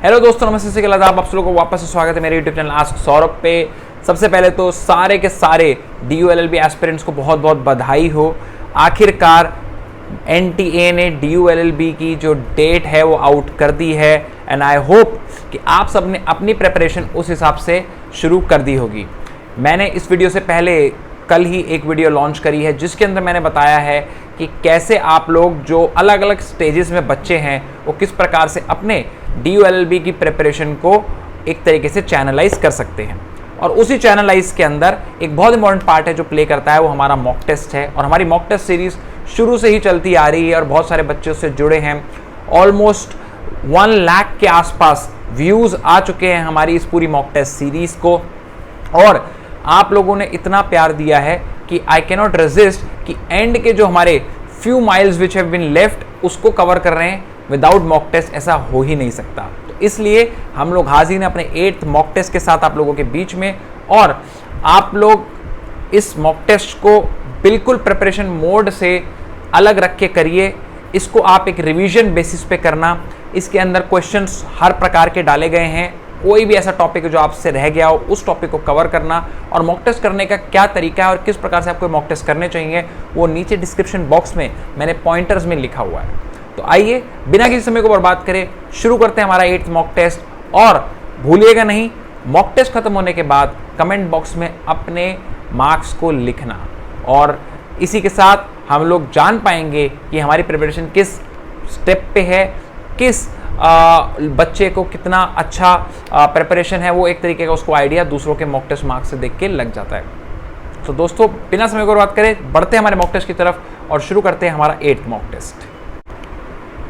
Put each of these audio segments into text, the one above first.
Hello दोस्तों, नमस्ते से आदाब। आप लोगों को वापस से स्वागत है मेरे यूट्यूब चैनल आस्क सौरभ पे। सबसे पहले तो सारे के सारे DU LLB एस्पिरेंट्स को बहुत बहुत बधाई हो। आखिरकार NTA ने DU LLB की जो डेट है वो आउट कर दी है एंड आई होप कि आप सब ने अपनी प्रिपरेशन उस हिसाब से शुरू कर दी होगी। मैंने इस वीडियो से पहले कल ही एक वीडियो लॉन्च करी है जिसके अंदर मैंने बताया है कि कैसे आप लोग जो अलग अलग स्टेजेस में बच्चे हैं वो किस प्रकार से अपने DU LLB की प्रिपरेशन को एक तरीके से चैनलाइज कर सकते हैं। और उसी चैनलाइज के अंदर एक बहुत इंपॉर्टेंट पार्ट है जो प्ले करता है, वो हमारा मॉक टेस्ट है। और हमारी मॉक टेस्ट सीरीज शुरू से ही चलती आ रही है और बहुत सारे बच्चे उससे जुड़े हैं। ऑलमोस्ट 1 लाख के आसपास व्यूज़ आ चुके हैं हमारी इस पूरी मॉक टेस्ट सीरीज़ को। और आप लोगों ने इतना प्यार दिया है कि आई कैनॉट रेजिस्ट कि एंड के जो हमारे few miles which have been left उसको कवर कर रहे हैं विदाउट मॉक टेस्ट। ऐसा हो ही नहीं सकता। तो इसलिए हम लोग हाजिर हैं अपने 8th मॉक टेस्ट के साथ आप लोगों के बीच में। और आप लोग इस मॉक टेस्ट को बिल्कुल प्रिपरेशन मोड से अलग रख के करिए। इसको आप एक रिवीजन बेसिस पे करना। इसके अंदर क्वेश्चंस हर प्रकार के डाले गए हैं। कोई भी ऐसा टॉपिक जो आपसे रह गया हो उस टॉपिक को कवर करना। और मॉक टेस्ट करने का क्या तरीका है और किस प्रकार से आपको मॉक टेस्ट करने चाहिए वो नीचे डिस्क्रिप्शन बॉक्स में मैंने पॉइंटर्स में लिखा हुआ है। तो आइए बिना किसी समय को बर्बाद करें शुरू करते हैं हमारा 8th मॉक टेस्ट। और भूलिएगा नहीं, मॉक टेस्ट खत्म होने के बाद कमेंट बॉक्स में अपने मार्क्स को लिखना। और इसी के साथ हम लोग जान पाएंगे कि हमारी प्रिपरेशन किस स्टेप पे है, किस बच्चे को कितना अच्छा प्रिपरेशन है। वो एक तरीके का उसको आइडिया दूसरों के मॉक टेस्ट मार्क्स से देख के लग जाता है। तो दोस्तों बिना समय को बर्बाद करें बढ़ते हैं हमारे मॉक टेस्ट की तरफ और शुरू करते हैं हमारा 8th मॉक टेस्ट।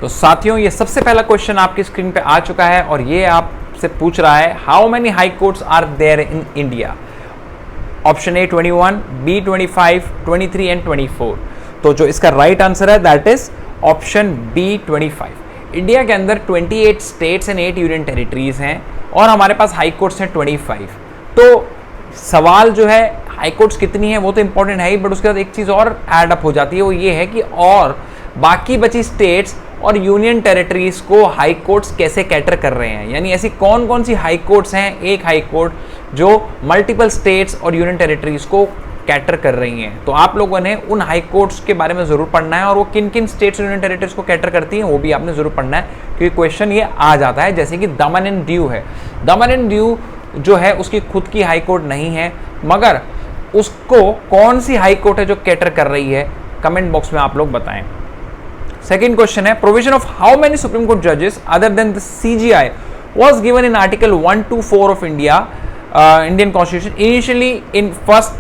तो साथियों, ये सबसे पहला क्वेश्चन आपकी स्क्रीन पे आ चुका है और ये आपसे पूछ रहा है how many high courts are there in India. Option A 21, B 25, 23 and 24। तो जो इसका राइट आंसर है that is option B 25। India के अंदर 28 स्टेट्स एंड 8 यूनियन टेरिटरीज हैं और हमारे पास हाई कोर्ट्स हैं 25। तो सवाल जो है हाई कोर्ट्स कितनी है वो तो इंपॉर्टेंट है ही, बट उसके बाद एक चीज़ और ऐड अप हो जाती है, वो ये है कि और बाकी बची स्टेट्स और यूनियन टेरिटरीज को हाई कोर्ट्स कैसे कैटर कर रहे हैं। यानी ऐसी कौन कौन सी हाई कोर्ट्स हैं, एक हाई कोर्ट जो मल्टीपल स्टेट्स और यूनियन टेरिटरीज को कैटर कर रही हैं। तो आप लोगों ने उन हाई कोर्ट्स के बारे में ज़रूर पढ़ना है और वो किन किन स्टेट्स और यूनियन टेरिटरीज को कैटर करती हैं वो भी आपने ज़रूर पढ़ना है, क्योंकि क्वेश्चन ये आ जाता है। जैसे कि दमन एंड दीव है, दमन एंड दीव जो है उसकी खुद की हाई कोर्ट नहीं है, मगर उसको कौन सी हाई कोर्ट है जो कैटर कर रही है, कमेंट बॉक्स में आप लोग बताएं। सेकेंड क्वेश्चन है provision of how many Supreme Court जजेस other than the CGI was given in Article 1 to 4 of Indian Constitution initially in first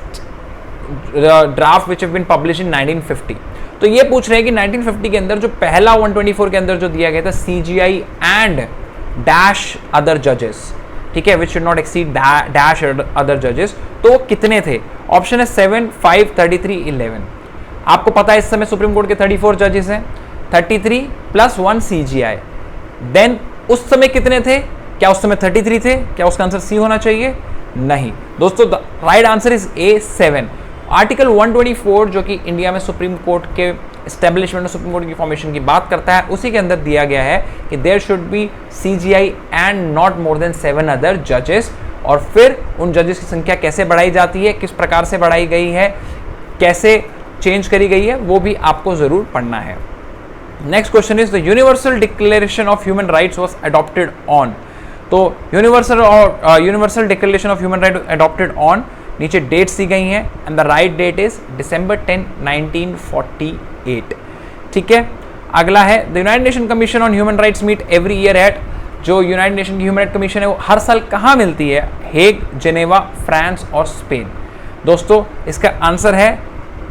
draft which have been published in 1950। तो ये पूछ रहे हैं कि 1950 के अंदर जो पहला 124 के अंदर जो दिया गया था CGI एंड डैश अदर जजेस, ठीक है, which should not exceed dash other जजेस, तो वो कितने थे। ऑप्शन है 7, 5, 33, 11। आपको पता है इस समय सुप्रीम कोर्ट के 34 जजेस हैं, 33 + 1 CGI। देन उस समय कितने थे? क्या उस समय 33 थे? क्या उसका आंसर सी होना चाहिए? नहीं दोस्तों, right answer is A, 7। Article 124 जो कि इंडिया में सुप्रीम कोर्ट के एस्टेब्लिशमेंट और सुप्रीम कोर्ट की फॉर्मेशन की बात करता है, उसी के अंदर दिया गया है कि there should be CGI and not more than 7 other जजेस। और फिर उन जजेस की संख्या कैसे बढ़ाई जाती है, किस प्रकार से बढ़ाई गई है, कैसे चेंज करी गई है, वो भी आपको जरूर पढ़ना है। Next question is the Universal Declaration of Human Rights was adopted on. तो Universal Declaration of Human Right adopted on, नीचे डेट्स दी गई हैं and the right date is December 10, 1948। ठीक है, अगला है the United Nation Commission on Human Rights meet every year at. जो यूनाइटेड नेशन की ह्यूमन राइट कमीशन है वो हर साल कहाँ मिलती है? हेग, जेनेवा, फ्रांस और स्पेन। दोस्तों इसका आंसर है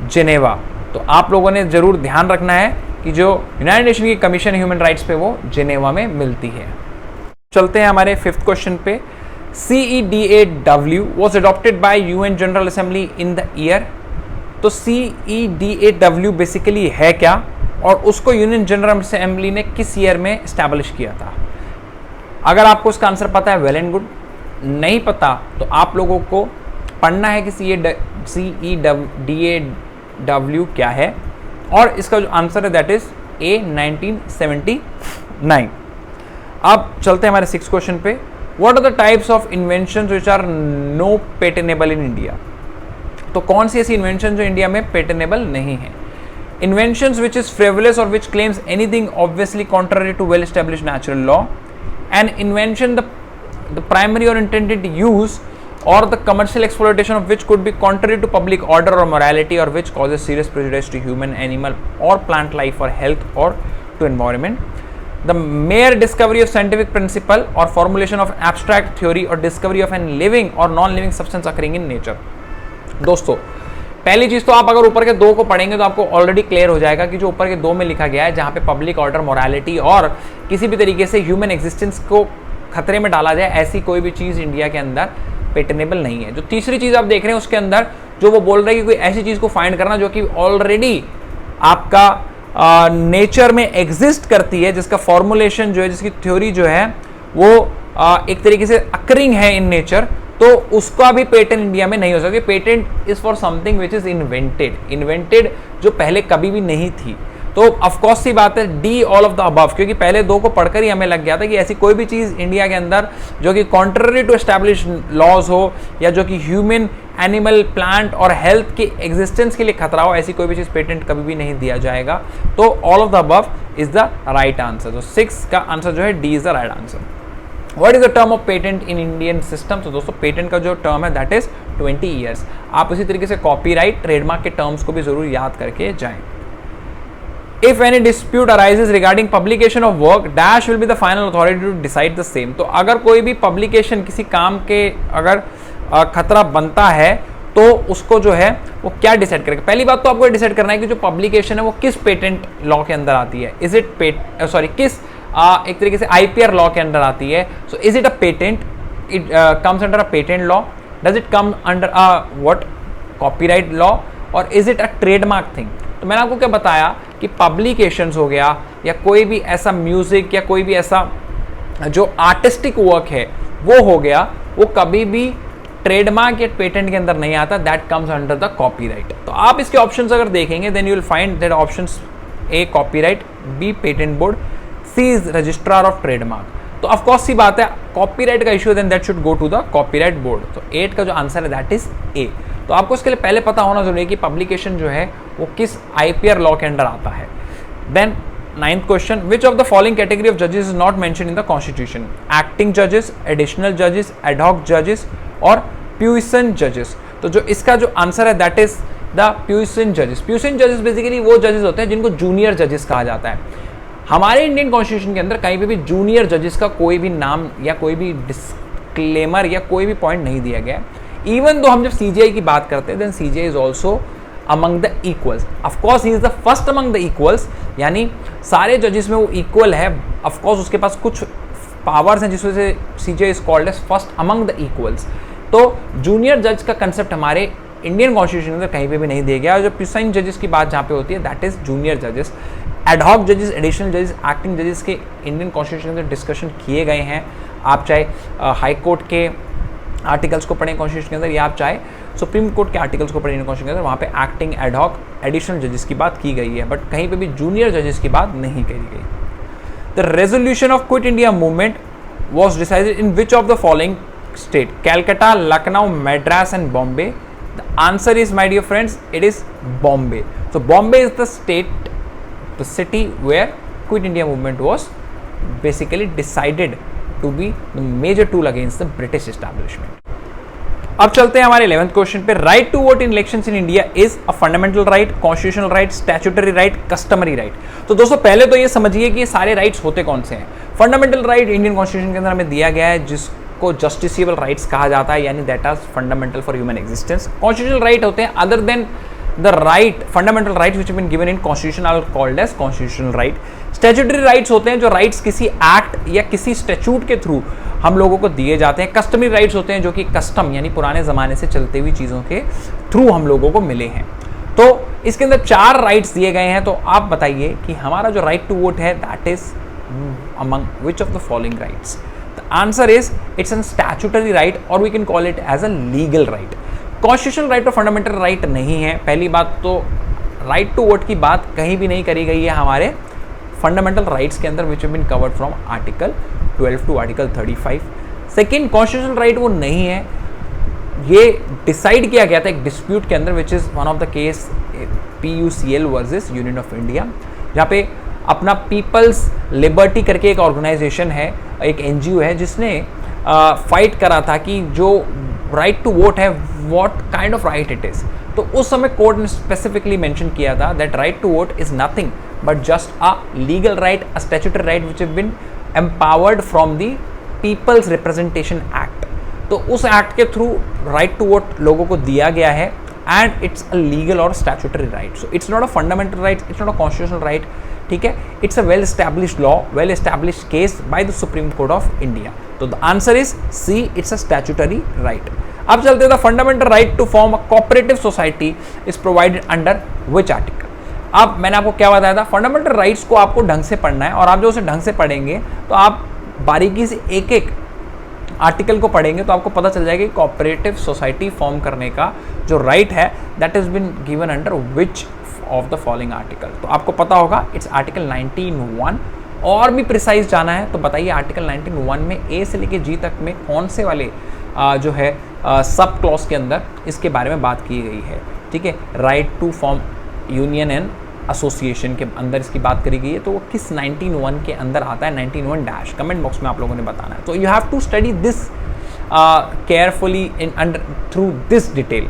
जेनेवा। तो आप लोगों ने जरूर ध्यान रखना है कि जो यूनाइटेड नेशन की कमीशन ह्यूमन राइट्स पे वो जेनेवा में मिलती है। चलते हैं हमारे 5th क्वेश्चन पे। CEDAW was adopted by UN General Assembly in the year। तो CEDAW बेसिकली है क्या और उसको यूनियन जनरल असेंबली ने किस ईयर में एस्टैब्लिश किया था? अगर आपको इसका आंसर पता है वेल एंड गुड, नहीं पता तो आप लोगों को पढ़ना है कि CEDAW क्या है। और इसका जो आंसर है दैट इज A, 1979। अब चलते हैं हमारे 6th क्वेश्चन पे। What are the types of invention which are no patentable in India? तो कौन सी ऐसी इन्वेंशन जो इंडिया में पेटेनेबल नहीं है? Inventions which is frivolous or which claims anything obviously contrary to well established natural law, and invention the primary or intended use or the commercial exploitation of which could be contrary to public order or morality, or which causes serious prejudice to human, animal or plant life or health or to environment. The mere discovery of scientific principle or formulation of abstract theory or discovery of an living or non-living substance occurring in nature. दोस्तों, पहली चीज तो आप अगर ऊपर के 2 को पढ़ेंगे तो आपको ऑलरेडी क्लियर हो जाएगा कि जो ऊपर के 2 में लिखा गया है, जहां पे पब्लिक ऑर्डर, मोरालिटी और किसी भी तरीके से ह्यूमन एग्जिस्टेंस को खतरे में डाला जाए, ऐसी कोई भी चीज इंडिया के अंदर पेटेनेबल नहीं है। जो तीसरी चीज आप देख रहे हैं उसके अंदर जो वो बोल रहे हैं कि कोई ऐसी चीज को फाइंड करना जो कि ऑलरेडी आपका नेचर में एग्जिस्ट करती है, जिसका फॉर्मुलेशन जो है, जिसकी थ्योरी जो है वो एक तरीके से अकरिंग है इन नेचर, तो उसका भी पेटेंट इंडिया में नहीं हो सकती। Patent is for something which is invented जो पहले कभी भी नहीं थी। तो ऑफकोर्स सी बात है D all of the above, क्योंकि पहले 2 को पढ़कर ही हमें लग गया था कि ऐसी कोई भी चीज इंडिया के अंदर जो कि कॉन्ट्ररी टू एस्टैब्लिश लॉज हो, या जो कि ह्यूमन, एनिमल, प्लांट और हेल्थ के एग्जिस्टेंस के लिए खतरा हो, ऐसी कोई भी चीज पेटेंट कभी भी नहीं दिया जाएगा। तो all of the above is the right answer. तो 6 का आंसर जो है D is the right answer. What is the term of patent in Indian system? तो दोस्तों पेटेंट का जो टर्म है दैट इज 20 ईयर्स। आप उसी तरीके से कॉपीराइट, ट्रेडमार्क के टर्म्स को भी जरूर याद करके जाएं। If any dispute arises regarding publication of work, dash will be the final authority to decide the same. तो अगर कोई भी पब्लिकेशन किसी काम के अगर खतरा बनता है तो उसको जो है वो क्या डिसाइड करेगा? पहली बात तो आपको डिसाइड करना है कि जो पब्लिकेशन है वो किस पेटेंट लॉ के अंदर आती है। इज इट किस एक तरीके से आईपीआर लॉ के अंदर आती है। So is it a patent? It comes under a patent law. Does it come under a what copyright law? और is it a trademark thing? तो मैंने आपको क्या बताया कि पब्लिकेशंस हो गया या कोई भी ऐसा म्यूजिक या कोई भी ऐसा जो आर्टिस्टिक वर्क है वो हो गया, वो कभी भी ट्रेडमार्क या पेटेंट के अंदर नहीं आता। That comes under the copyright. तो आप इसके ऑप्शंस अगर देखेंगे then you will find that options A copyright, B patent board, C is registrar of trademark. तो ऑफकोर्स सी बात है कॉपीराइट का issue then that should go to the copyright board. तो 8 का जो आंसर है दैट इज ए। तो आपको इसके लिए पहले पता होना जरूरी है कि पब्लिकेशन जो है वो किस आईपीआर लॉ के अंडर आता है। Then 9th question, which of the following category of जजेस is not mention in the constitution? Acting जजेस, एडिशनल जजेस, एडहॉक जजेस और प्यूइसेंट जजेस। तो जो इसका जो आंसर है दैट इज द प्यूइसेंट जजेस। प्यूइसेंट जजेस बेसिकली वो जजेस होते हैं जिनको जूनियर जजेस कहा जाता है। हमारे इंडियन कॉन्स्टिट्यूशन के अंदर कहीं पे भी जूनियर जजेस का कोई भी नाम या कोई भी डिस्क्लेमर या कोई भी पॉइंट नहीं दिया गया। इवन दो हम जब सीजीआई की बात करते हैं then CGI is also among the equals. Of course he is the first among the equals, यानी सारे जजेस में वो इक्वल है। ऑफकोर्स उसके पास कुछ पावर्स हैं जिस वजह से CGI is called as first among the equals. तो जूनियर जज का कंसेप्ट हमारे इंडियन कॉन्स्टिट्यूशन के अंदर कहीं पे भी नहीं दिया गया। और जो प्यूसाइन जजेस की बात जहाँ पे होती है दैट इज जूनियर जजेस। एडहॉक जजेस, एडिशनल जजेस, एक्टिंग जजेस के इंडियन कॉन्स्टिट्यूशन के अंदर डिस्कशन किए गए हैं। आप चाहे हाई कोर्ट के आर्टिकल्स को पढ़ें कॉन्स्टिट्यूशन के अंदर, या आप चाहे सुप्रीम कोर्ट के आर्टिकल्स को पढ़ें इंडियन कॉन्स्टिट्यूशन के अंदर, वहाँ पे एक्टिंग, एडहॉक, एडिशनल जजेस की बात की गई है, बट कहीं पे भी जूनियर जजेस की बात नहीं करी गई। The resolution of quit India movement was decided in which of the following state? Calcutta, Lucknow, Madras and Bombay. The answer is, my dear friends, it is Bombay. So Bombay is the state, the city where Quit India movement was basically decided to be the major tool against the British establishment. अब चलते हैं हमारे 11th question पे। Right to vote in elections in India is a fundamental right, constitutional right, statutory right, customary right. तो दोस्तों पहले तो ये समझिए कि ये सारे राइट्स होते कौन से हैं। फंडामेंटल राइट इंडियन कॉन्स्टिट्यूशन के अंदर हमें दिया गया है जिसको जस्टिसेबल राइट्स कहा जाता है, यानी that are fundamental for human existence. Constitutional right होते हैं other than the right, fundamental rights which have been given in constitution are called as constitutional right. Statutory rights होते हैं जो राइट्स किसी एक्ट या किसी स्टैट्यूट के थ्रू हम लोगों को दिए जाते हैं। कस्टमरी राइट्स होते हैं जो कि कस्टम यानी पुराने ज़माने से चलते हुई चीज़ों के थ्रू हम लोगों को मिले हैं। तो इसके अंदर 4 राइट्स दिए गए हैं। तो आप बताइए कि हमारा जो राइट टू वोट है that is among which of the following rights? The answer is it's an statutory right और we can call it as a legal right. Constitutional right और फंडामेंटल राइट नहीं है। पहली बात तो राइट टू वोट की बात कहीं भी नहीं करी गई है हमारे फंडामेंटल राइट्स के अंदर which have been covered from article 12 to article 35। Second, constitutional right वो नहीं है, ये डिसाइड किया गया था एक डिस्प्यूट के अंदर, which is one of the case PUCL versus Union of India, जहाँ पे अपना पीपल्स लिबर्टी करके एक ऑर्गेनाइजेशन है, एक NGO है, जिसने फाइट करा था कि जो राइट टू वोट है what kind of right it is. तो उस समय कोर्ट ने स्पेसिफिकली मेंशन किया था that right to vote is nothing but just a legal right, a statutory right which have been empowered from the people's representation act. तो उस act के through right to vote लोगों को दिया गया है एंड इट्स अ लीगल और statutory right. So it's not a fundamental right, it's not a constitutional right, ठीक है, it's a well established law, well established case by the Supreme Court of India. तो the answer is C, it's a statutory right. अब चलते हैं, fundamental right to form a cooperative society is provided under which article. अब मैंने आपको क्या बताया था, फंडामेंटल राइट्स को आपको ढंग से पढ़ना है, और आप जो उसे ढंग से पढ़ेंगे तो आप बारीकी से एक एक आर्टिकल को पढ़ेंगे तो आपको पता चल जाएगा कि कोऑपरेटिव सोसाइटी फॉर्म करने का जो राइट है that is been given under which of the following article. तो आपको पता होगा इट्स आर्टिकल 19(1). और भी प्रिसाइज जाना है तो बताइए आर्टिकल 19(1) में ए से लेके जी तक में कौन से वाले जो है सब क्लॉज के अंदर इसके बारे में बात की गई है, ठीक है। Right to form union and association के अंदर इसकी बात करी गई है, तो वो किस 19(1) के अंदर आता है, 19(1)? कमेंट बॉक्स में आप लोगों ने बताना है। तो you have to study this carefully in under through this detail.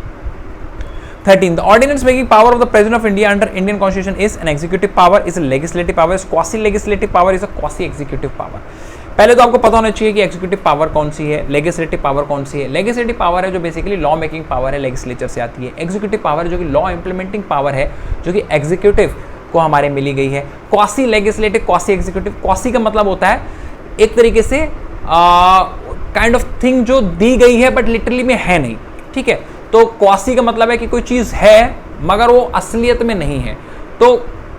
13. The ordinance making power of the President of India under Indian Constitution is an executive power, is a legislative power, is quasi-legislative power, is a quasi-executive power. पहले तो आपको पता होना चाहिए कि executive power कौन सी है, legislative power कौन सी है। लेजिस्लेटिव पावर है जो बेसिकली लॉ मेकिंग पावर है, लेजिस्लेचर से आती है। एग्जीक्यूटिव पावर जो कि लॉ इंप्लीमेंटिंग पावर है, जो कि एग्जीक्यूटिव को हमारे मिली गई है। Quasi legislative, quasi executive, quasi का मतलब होता है एक तरीके से काइंड ऑफ थिंग जो दी गई है बट लिटरली में है नहीं, ठीक है। तो क्वासी का मतलब है कि कोई चीज है मगर वो असलियत में नहीं है। तो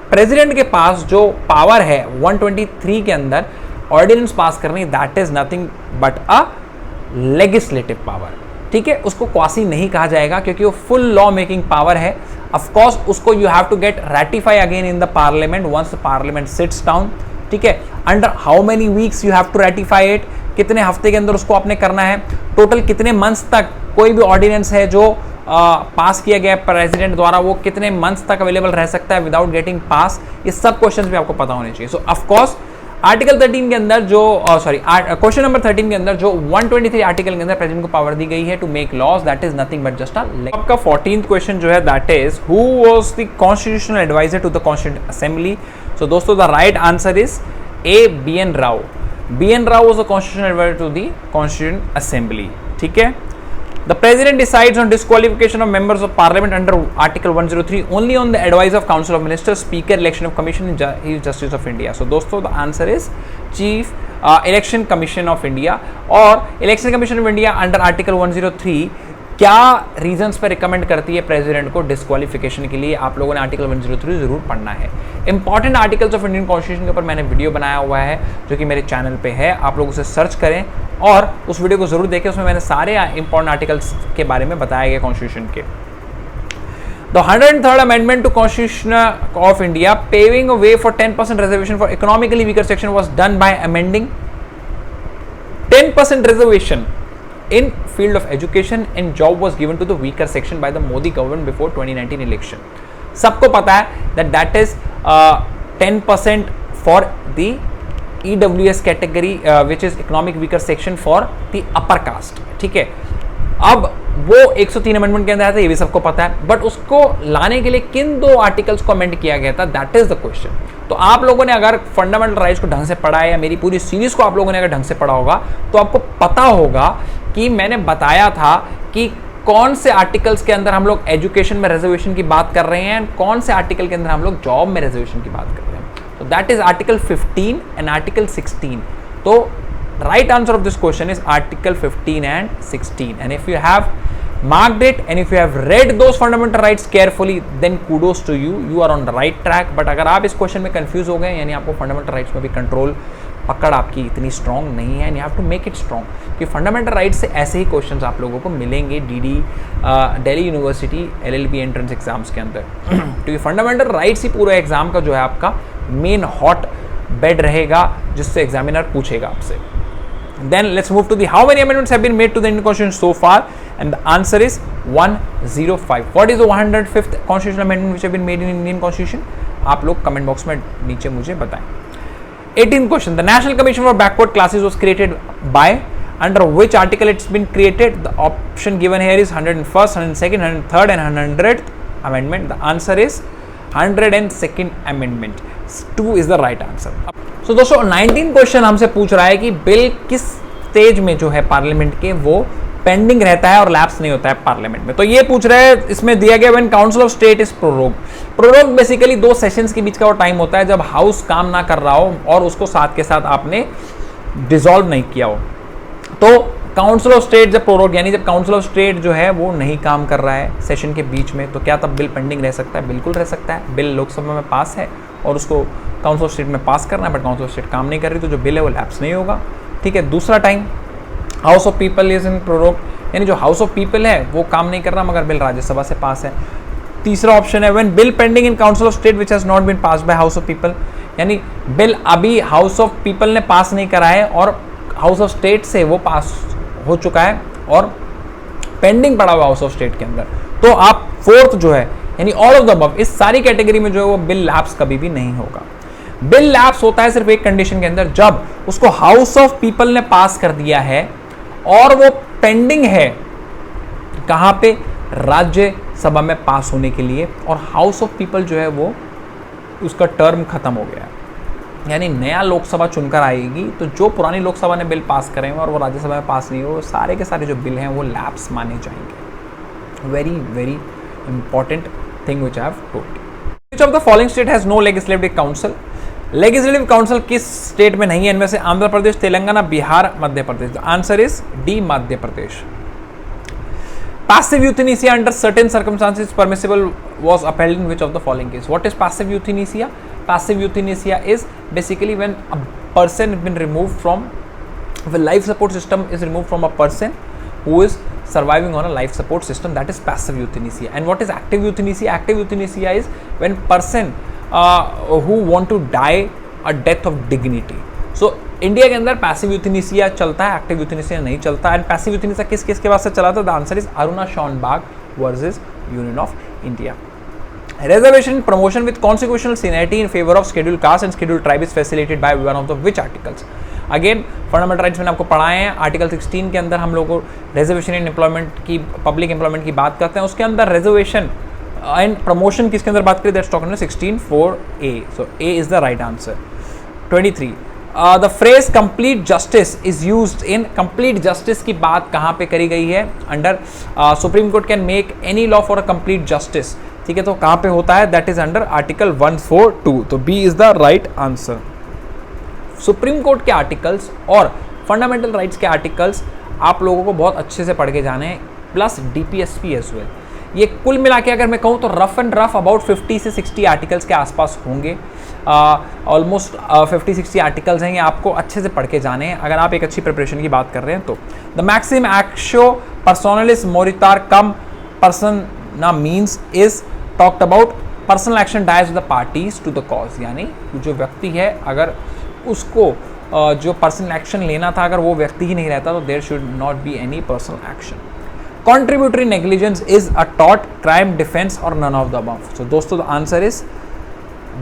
प्रेसिडेंट के पास जो पावर है 123 के अंदर ऑर्डिनेंस पास करनी, that is nothing but a legislative power, ठीक है। उसको क्वासी नहीं कहा जाएगा क्योंकि वो फुल लॉ मेकिंग पावर है। ऑफ कोर्स उसको you have to get ratify again in the parliament once the parliament sits down, ठीक है। Under how many weeks you have to ratify it, कितने हफ्ते के अंदर उसको आपने करना है, टोटल कितने मंथ्स तक कोई भी ऑर्डिनेंस है जो पास किया गया प्रेसिडेंट द्वारा वो कितने मंथ्स तक अवेलेबल रह सकता है विदाउट गेटिंग पास, ये सब क्वेश्चंस भी आपको पता होने चाहिए। सो ऑफ कोर्स आर्टिकल 13 के अंदर जो क्वेश्चन नंबर 13 के अंदर जो 123 आर्टिकल के अंदर प्रेसिडेंट को पावर दी गई है to make laws, that is nothing but just a. आपका 14th क्वेश्चन जो है that is who was the constitutional adviser to the Constituent Assembly. So दोस्तों the right answer is A, BN Rao. BN Rao was the constitutional advisor to the Constituent Assembly, ठीक है। The President decides on disqualification of members of Parliament under Article 103 only on the advice of Council of Ministers, Speaker, Election of Commission, and Chief Justice of India. So दोस्तों the answer is Chief Election Commission of India। और Election Commission of India under Article 103 क्या reasons पर recommend करती है president को disqualification के लिए, आप लोगों ने आर्टिकल 103 जरूर पढ़ना है। Important articles of Indian constitution के ऊपर मैंने वीडियो बनाया हुआ है जो कि मेरे चैनल पे है, आप लोग उसे सर्च करें और उस वीडियो को जरूर देखें, उसमें मैंने सारे इंपॉर्टेंट आर्टिकल्स के बारे में बताया गया कॉन्स्टिट्यूशन के। The 103rd Amendment to Constitution of India, paving a way for 10% reservation for economically weaker section, was done by amending 10% reservation in field of education and job was given to the weaker section by the Modi government before 2019 election. सबको पता है that is 10% for the EWS category which is economic weaker section for the upper caste, ठीक है। अब वो 103 amendment के अंदर आया था, ये भी सबको पता है, बट उसको लाने के लिए किन दो आर्टिकल्स को अमेंड किया गया था, दैट इज द क्वेश्चन। तो आप लोगों ने अगर फंडामेंटल राइट्स को ढंग से पढ़ा है या मेरी पूरी सीरीज को आप लोगों ने अगर ढंग से पढ़ा होगा तो आपको पता होगा कि मैंने बताया था कि कौन से आर्टिकल्स के अंदर हम लोग एजुकेशन में रिजर्वेशन की बात कर रहे हैं एंड कौन से आर्टिकल के अंदर हम लोग जॉब में रिजर्वेशन की बात कर रहे हैं। तो that is article 15 and article 16। तो right answer of this question is article 15 and 16, and if you have marked it and if you have read those fundamental rights carefully then kudos to you, you are on the right track। but अगर आप इस question में confuse हो गए यानी आपको fundamental rights में भी कंट्रोल पकड़ आपकी इतनी स्ट्रॉन्ग नहीं है, and you have to make it strong कि फंडामेंटल राइट्स से ऐसे ही क्वेश्चंस आप लोगों को मिलेंगे Delhi university LLB entrance exams के अंदर। क्योंकि फंडामेंटल राइट्स ही पूरा एग्जाम का जो है आपका मेन हॉट बेड रहेगा जिससे एग्जामिनर पूछेगा आपसे। Then let's move to the how many amendments have been made to the Indian Constitution so far, and the answer is 105. What is the 105th constitutional amendment which have been made in Indian Constitution? आप लोग comment box में नीचे मुझे बताएं. 18th question. The National Commission for Backward Classes was created by, under which article it's been created? The option given here is 101st, 102nd, 103rd and 100th amendment. The answer is 102nd amendment. 2 is the right answer. So दोस्तों 19 question हमसे पूछ रहा है कि bill किस stage में जो है पार्लियामेंट के वो पेंडिंग रहता है और लैप्स नहीं होता है पार्लियामेंट में. तो ये पूछ रहे हैं, इसमें दिया गया when council of state is prorogue. Prorogue basically 2 sessions के बीच का वो टाइम होता है जब हाउस काम ना कर रहा हो और उसको साथ के साथ आपने डिसॉल्व नहीं किया हो. तो काउंसिल ऑफ स्टेट जब प्रोरोग यानी जब काउंसिल ऑफ स्टेट जो है वो नहीं काम कर रहा है सेशन के बीच में, तो क्या तब बिल पेंडिंग रह सकता है? बिल्कुल रह सकता है. बिल लोकसभा में पास है और उसको काउंसिल ऑफ स्टेट में पास करना है, बट काउंसिल ऑफ स्टेट काम नहीं कर रही, तो जो बिल है वो लैप्स नहीं होगा. ठीक है. दूसरा time house of people is in prorogue, यानी जो हाउस ऑफ पीपल है वो काम नहीं कर रहा मगर बिल राज्यसभा से पास है. तीसरा ऑप्शन है when bill pending in council of state which has not been pass by house of people, यानी बिल अभी हाउस ऑफ पीपल ने पास नहीं करा है और हाउस ऑफ स्टेट से वो पास हो चुका है और पेंडिंग पड़ा हुआ हाउस ऑफ स्टेट के अंदर. तो आप फोर्थ जो है यानी ऑल ऑफ द अबव, इस सारी कैटेगरी में जो है वो बिल लैप्स कभी भी नहीं होगा. बिल लैप्स होता है सिर्फ एक कंडीशन के अंदर, जब उसको हाउस ऑफ पीपल ने पास कर दिया है और वो पेंडिंग है कहां पे? राज्यसभा में पास होने के लिए, और हाउस ऑफ पीपल जो है वो उसका टर्म खत्म हो गया है, यानी नया लोकसभा चुनकर आएगी. तो जो पुरानी लोकसभा ने बिल पास करे और वो राज्यसभा में पास नहीं हो, सारे के सारे जो बिल हैं वो लैप्स माने जाएंगे. Very very important thing which I have told you. Which of the following state has no legislative council? Legislative council किस स्टेट में नहीं है? इनमें से Andhra Pradesh, Telangana, Bihar, Madhya Pradesh. The answer is D, Madhya Pradesh. Passive euthanasia under certain circumstances permissible was upheld in which of the following case? What is passive euthanasia? Passive euthanasia is basically when a person has been removed from the life support system is removed from a person who is surviving on a life support system. That is passive euthanasia. And what is active euthanasia? Active euthanasia is when person who want to die a death of dignity. So India के अंदर passive euthanasia चलता है, active euthanasia नहीं चलता. And passive euthanasia किस किस के वास्ते चला था? The answer is Aruna Shanbaug versus Union of India. Reservation promotion with consequential seniority in favor of scheduled caste and scheduled tribe is facilitated by one of the which articles? Again fundamental rights मैंने आपको पढ़ाए हैं. Article 16 के अंदर हम लोग को reservation in employment की, पब्लिक एम्प्लॉयमेंट की बात करते हैं. उसके अंदर रिजर्वेशन एंड प्रमोशन किसके अंदर बात करें? That's talking about 16(4)(a). So A is the right answer. 23. The phrase complete justice is used in. Complete justice की बात कहाँ पे करी गई है? Under supreme court can make any law for a complete justice. ठीक है, तो कहाँ पे होता है? That is under article 142. तो B is the right answer. Supreme court के आर्टिकल्स और फंडामेंटल राइट्स के आर्टिकल्स आप लोगों को बहुत अच्छे से पढ़ के जाने हैं, प्लस डीपीएसपी एज वेल. ये कुल मिला के अगर मैं कहूँ तो रफ एंड रफ अबाउट 50 से 60 आर्टिकल्स के आसपास होंगे. ऑलमोस्ट 50-60 आर्टिकल्स हैं, ये आपको अच्छे से पढ़ के जाने हैं अगर आप एक अच्छी प्रिपरेशन की बात कर रहे हैं तो. The maxim actio personalis moritur cum persona means is talked about personal action dies the parties to the cause. यानी जो व्यक्ति है अगर उसको जो पर्सनल एक्शन लेना था अगर वो व्यक्ति ही नहीं रहता तो there should not be any personal action. Contributory negligence is a tort, crime, defense or none of the above. So दोस्तों the answer is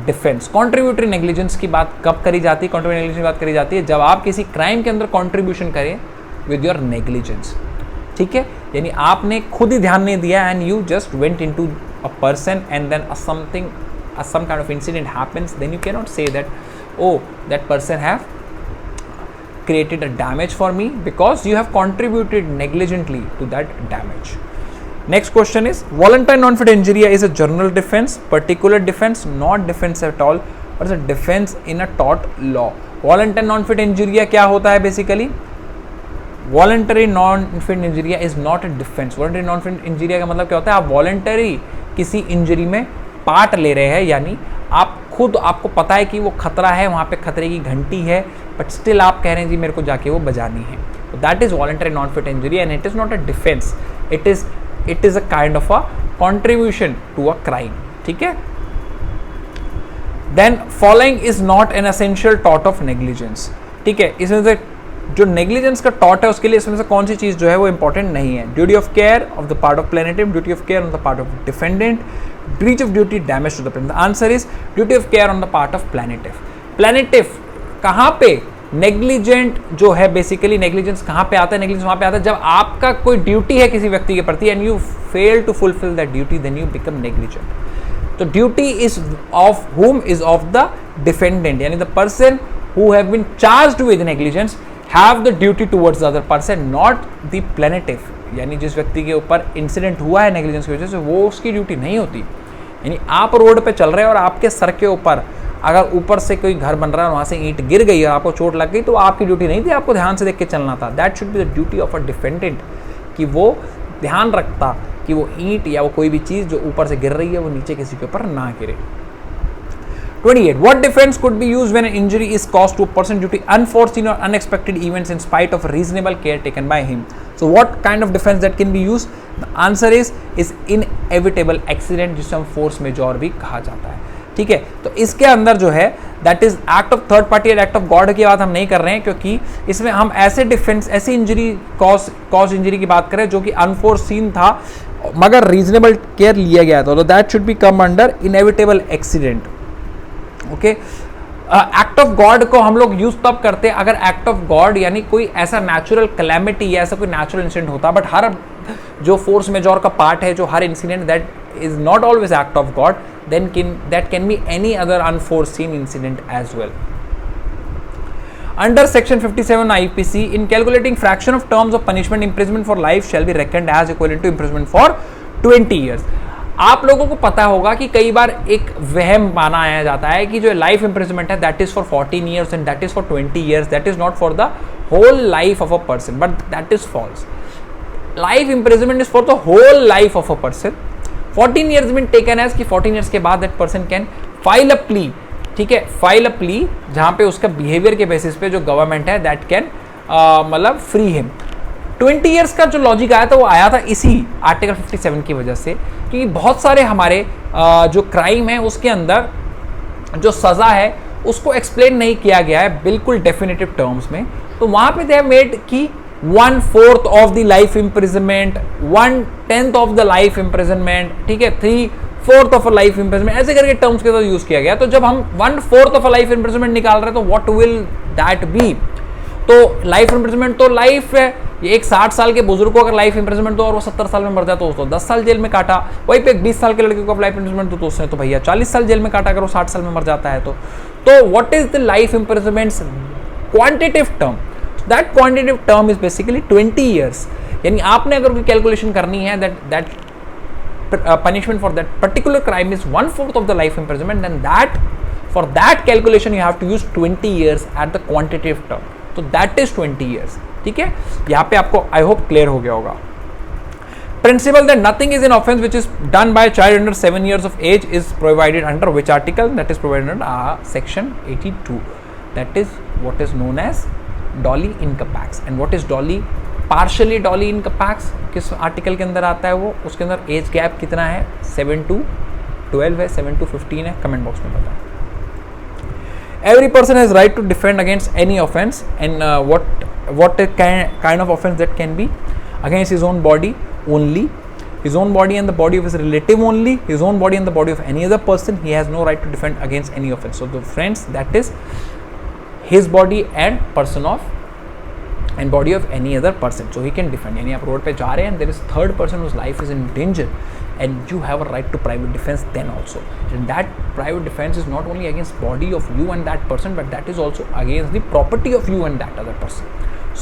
defense. Contributory negligence की बात कब करी जाती है? Contributory negligence की बात करी जाती है जब आप किसी क्राइम के अंदर contribution करें with your negligence. ठीक है, यानी आपने खुद ही ध्यान नहीं दिया and you just went into a person and then some kind of incident happens, then you cannot say that oh that person have created a damage for me because you have contributed negligently to that damage. Next question is voluntary non-fit injury is a general defense, particular defense, not defense at all, or is a defense in a tort law. Voluntary non-fit injury क्या होता है basically? Voluntary non-fit injury is not a defense. Voluntary non-fit injury का मतलब क्या होता है? आप voluntary किसी इंजरी में पार्ट ले रहे हैं, यानी आप खुद आपको पता है कि वो खतरा है, वहाँ पे खतरे की घंटी है, बट स्टिल आप कह रहे हैं जी मेरे को जाके वो बजानी है. That is volenti non fit injuria and it is not a defence, it is a kind of a contribution to a crime. ठीक है. Then following is not an essential tort of negligence. ठीक है, इसमें से जो negligence का taught है उसके लिए इसमें से कौन सी चीज जो है वो इंपॉर्टेंट नहीं है? Duty of care of the part of plaintiff, duty of care on the part of defendant, breach of duty, damage to the plaintiff. The answer is duty of care on the part of plaintiff. Plaintiff कहां पे? Negligent जो है basically negligence कहां पे आता है? Negligence वहां पे आता है जब आपका कोई ड्यूटी है किसी व्यक्ति के प्रति and you fail to fulfil that duty, then you become negligent. तो duty is of whom? Is of the defendant, यानी the person who have been charged with negligence have the duty towards the other person, not the plaintiff। यानी जिस व्यक्ति के ऊपर incident हुआ है negligence की वजह से, वो उसकी ड्यूटी नहीं होती। यानी आप रोड पे चल रहे हैं और आपके सर के ऊपर अगर ऊपर से कोई घर बन रहा है और वहां से ईंट गिर गई और आपको चोट लग गई, तो आपकी ड्यूटी नहीं थी, आपको ध्यान से देख के चलना था। That should be the duty of a defendant, कि वो ध्यान रखता कि वो ईंट या वो कोई भी चीज जो ऊपर से गिर रही है वो नीचे किसी के ऊपर ना गिरे। 28. What defense could be used when an injury is caused to a person due to unforeseen or unexpected events in spite of reasonable care taken by him? So what kind of defense that can be used? The answer is inevitable accident, जिसे हम force majeure भी कहा जाता है। ठीक है, तो इसके अंदर जो है that is act of third party और एक्ट ऑफ गॉड की बात हम नहीं कर रहे हैं, क्योंकि इसमें हम ऐसे डिफेंस, ऐसी इंजरी कॉज इंजरी की बात करें जो कि अनफोर्सीन था मगर रीजनेबल केयर लिया गया था, तो that should be come under inevitable accident. Okay, act of God को हम लोग यूज तब करते हैं अगर एक्ट ऑफ गॉड यानी कोई ऐसा नेचुरल कैलेमिटी या ऐसा कोई नेचुरल इंसिडेंट होता, बट हर जो फोर्स मेजॉर का पार्ट है, जो हर incident that is not always act of God, then that can be any other unforeseen incident as well. Under section 57 IPC, in calculating fraction of terms of punishment, imprisonment for life shall be reckoned as equivalent to imprisonment for 20 years. आप लोगों को पता होगा कि कई बार एक वहम माना जाता है कि जो लाइफ इंप्रिजनमेंट है that is for 14 years and that is for 20 years, that is not for the whole life of a person, but that is false. Life imprisonment is for the whole life of a person. 14 years been taken as कि 14 years के बाद that person can file a plea, ठीक है, file a plea जहां पे उसका behaviour के basis पे जो गवर्नमेंट है दैट कैन मतलब फ्री हिम। 20 years का जो लॉजिक आया था वो आया था इसी आर्टिकल 57 की वजह से, क्योंकि बहुत सारे हमारे जो क्राइम है उसके अंदर जो सजा है उसको एक्सप्लेन नहीं किया गया है बिल्कुल डेफिनेटिव टर्म्स में, तो वहां पे दे हैव मेड की 1/4 of the life imprisonment, 1/10 of the life imprisonment, ठीक है, 3/4 ऑफ अ लाइफ इम्प्रिजनमेंट, ऐसे करके टर्म्स के साथ यूज किया गया। तो जब हम 1/4 ऑफ अ लाइफ इम्प्रिजनमेंट निकाल रहे हैं तो व्हाट विल दैट बी? तो लाइफ इम्प्रिजनमेंट तो लाइफ है, ये एक 60 साल के बुजुर्ग को अगर लाइफ इम्प्रिजनमेंट दो और वो 70 साल में मर जाता तो उसको 10 साल जेल में काटा, वहीं पे एक 20 साल के लड़के को लाइफ इम्प्रिजनमेंट दो तो उसने तो भैया 40 साल जेल में काटा अगर वो 60 साल में मर जाता है तो what is the life imprisonment quantitative term? That quantitative term is basically 20 years। यानी आपने अगर कोई कैलकुलेशन करनी है that punishment for that particular crime is 1/4 of the life imprisonment, then that for that calculation you have to use 20 years at the quantitative term, so that is 20 years। ठीक है, यहाँ पे आपको आई होप क्लियर हो गया होगा। Principle that nothing is an offense which is done by a child under 7 years of age is provided under which article? That is provided under section 82, that is what is known as Dolly Incapax। and what is Dolly? Partially doli incapax किस article के अंदर आता है वो, उसके अंदर age gap कितना है? 7 to 12 है, 7 to 15 है, कमेंट बॉक्स में बताएं। Every person has right to defend against any offence and what kind of offense that can be? Against his own body only, his own body and the body of his relative only, his own body and the body of any other person, he has no right to defend against any offense। So the friends, that is his body and person of and body of any other person, so he can defend। यानी आप road पे जा रहे हैं and there is third person whose life is in danger and you have a right to private defense then also, and that private defense is not only against body of you and that person but that is also against the property of you and that other person।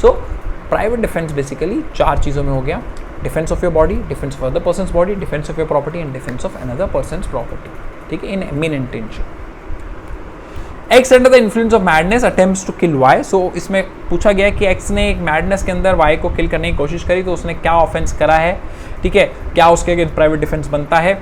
so private defense basically 4 चीज़ों में हो गया, defense of your body, defense of other person's body, defense of your property and defense of another person's property। ठीक है, in mean intention। X under the influence of madness attempts to kill Y। so इसमें पूछा गया कि X ने एक madness के अंदर Y को किल करने की कोशिश करी तो उसने क्या ऑफेंस करा है, ठीक है, क्या उसके अगेंस्ट प्राइवेट डिफेंस बनता है?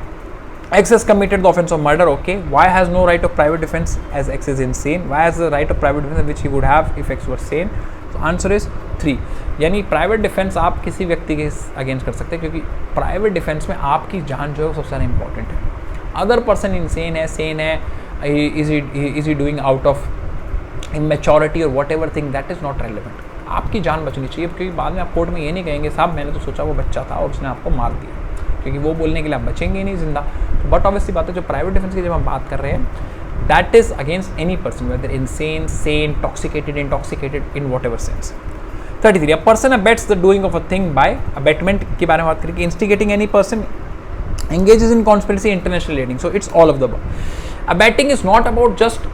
X has committed the offense of murder, okay। Y has no right of private defense as X is insane। Y has the right of private defense which he would have if X were sane। so answer is 3। यानी private defence आप किसी व्यक्ति के against कर सकते हैं क्योंकि private defence में आपकी जान जो है वो सबसे ज़्यादा इंपॉर्टेंट है। अदर पर्सन इनसेन है, सेन है, is he doing out of immaturity or whatever thing, that is not relevant। आपकी जान बचनी चाहिए, क्योंकि बाद में आप कोर्ट में ये नहीं कहेंगे साहब मैंने तो सोचा वो बच्चा था और उसने आपको मार दिया, क्योंकि वो बोलने के लिए आप बचेंगे नहीं जिंदा। तो बट ऑब्वियसली बात है, जो प्राइवेट डिफेंस की जब हम बात कर रहे हैं, that is against any person whether insane, Sen, intoxicated in what ever sense. 33, a person abets the doing of a thing by abetment के बारे में बात करेंगे, instigating any person engages in conspiracy, international aiding, so it's all of the above. Abetting is not about just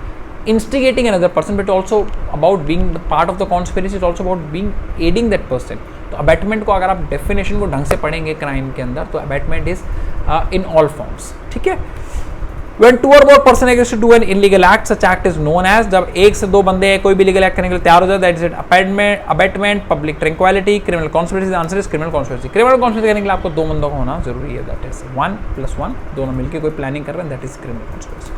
instigating another person but also about being the part of the conspiracy, it's also about being aiding that person. तो abetment को अगर आप definition को ढंग से पढ़ेंगे crime के अंदर, तो abetment is in all forms, ठीक है। When two or more person agrees to do an illegal act, such act is known as, जब एक से दो बंदे कोई भी illegal act करने के लिए तैयार हो जाए, that is abetment, public tranquility, criminal conspiracy, the answer is criminal conspiracy. Criminal conspiracy करने के लिए आपको दो बंदों का होना जरूरी है, that is 1 + 1, दोनों मिलकर कोई planning कर रहे हैं, that is criminal conspiracy.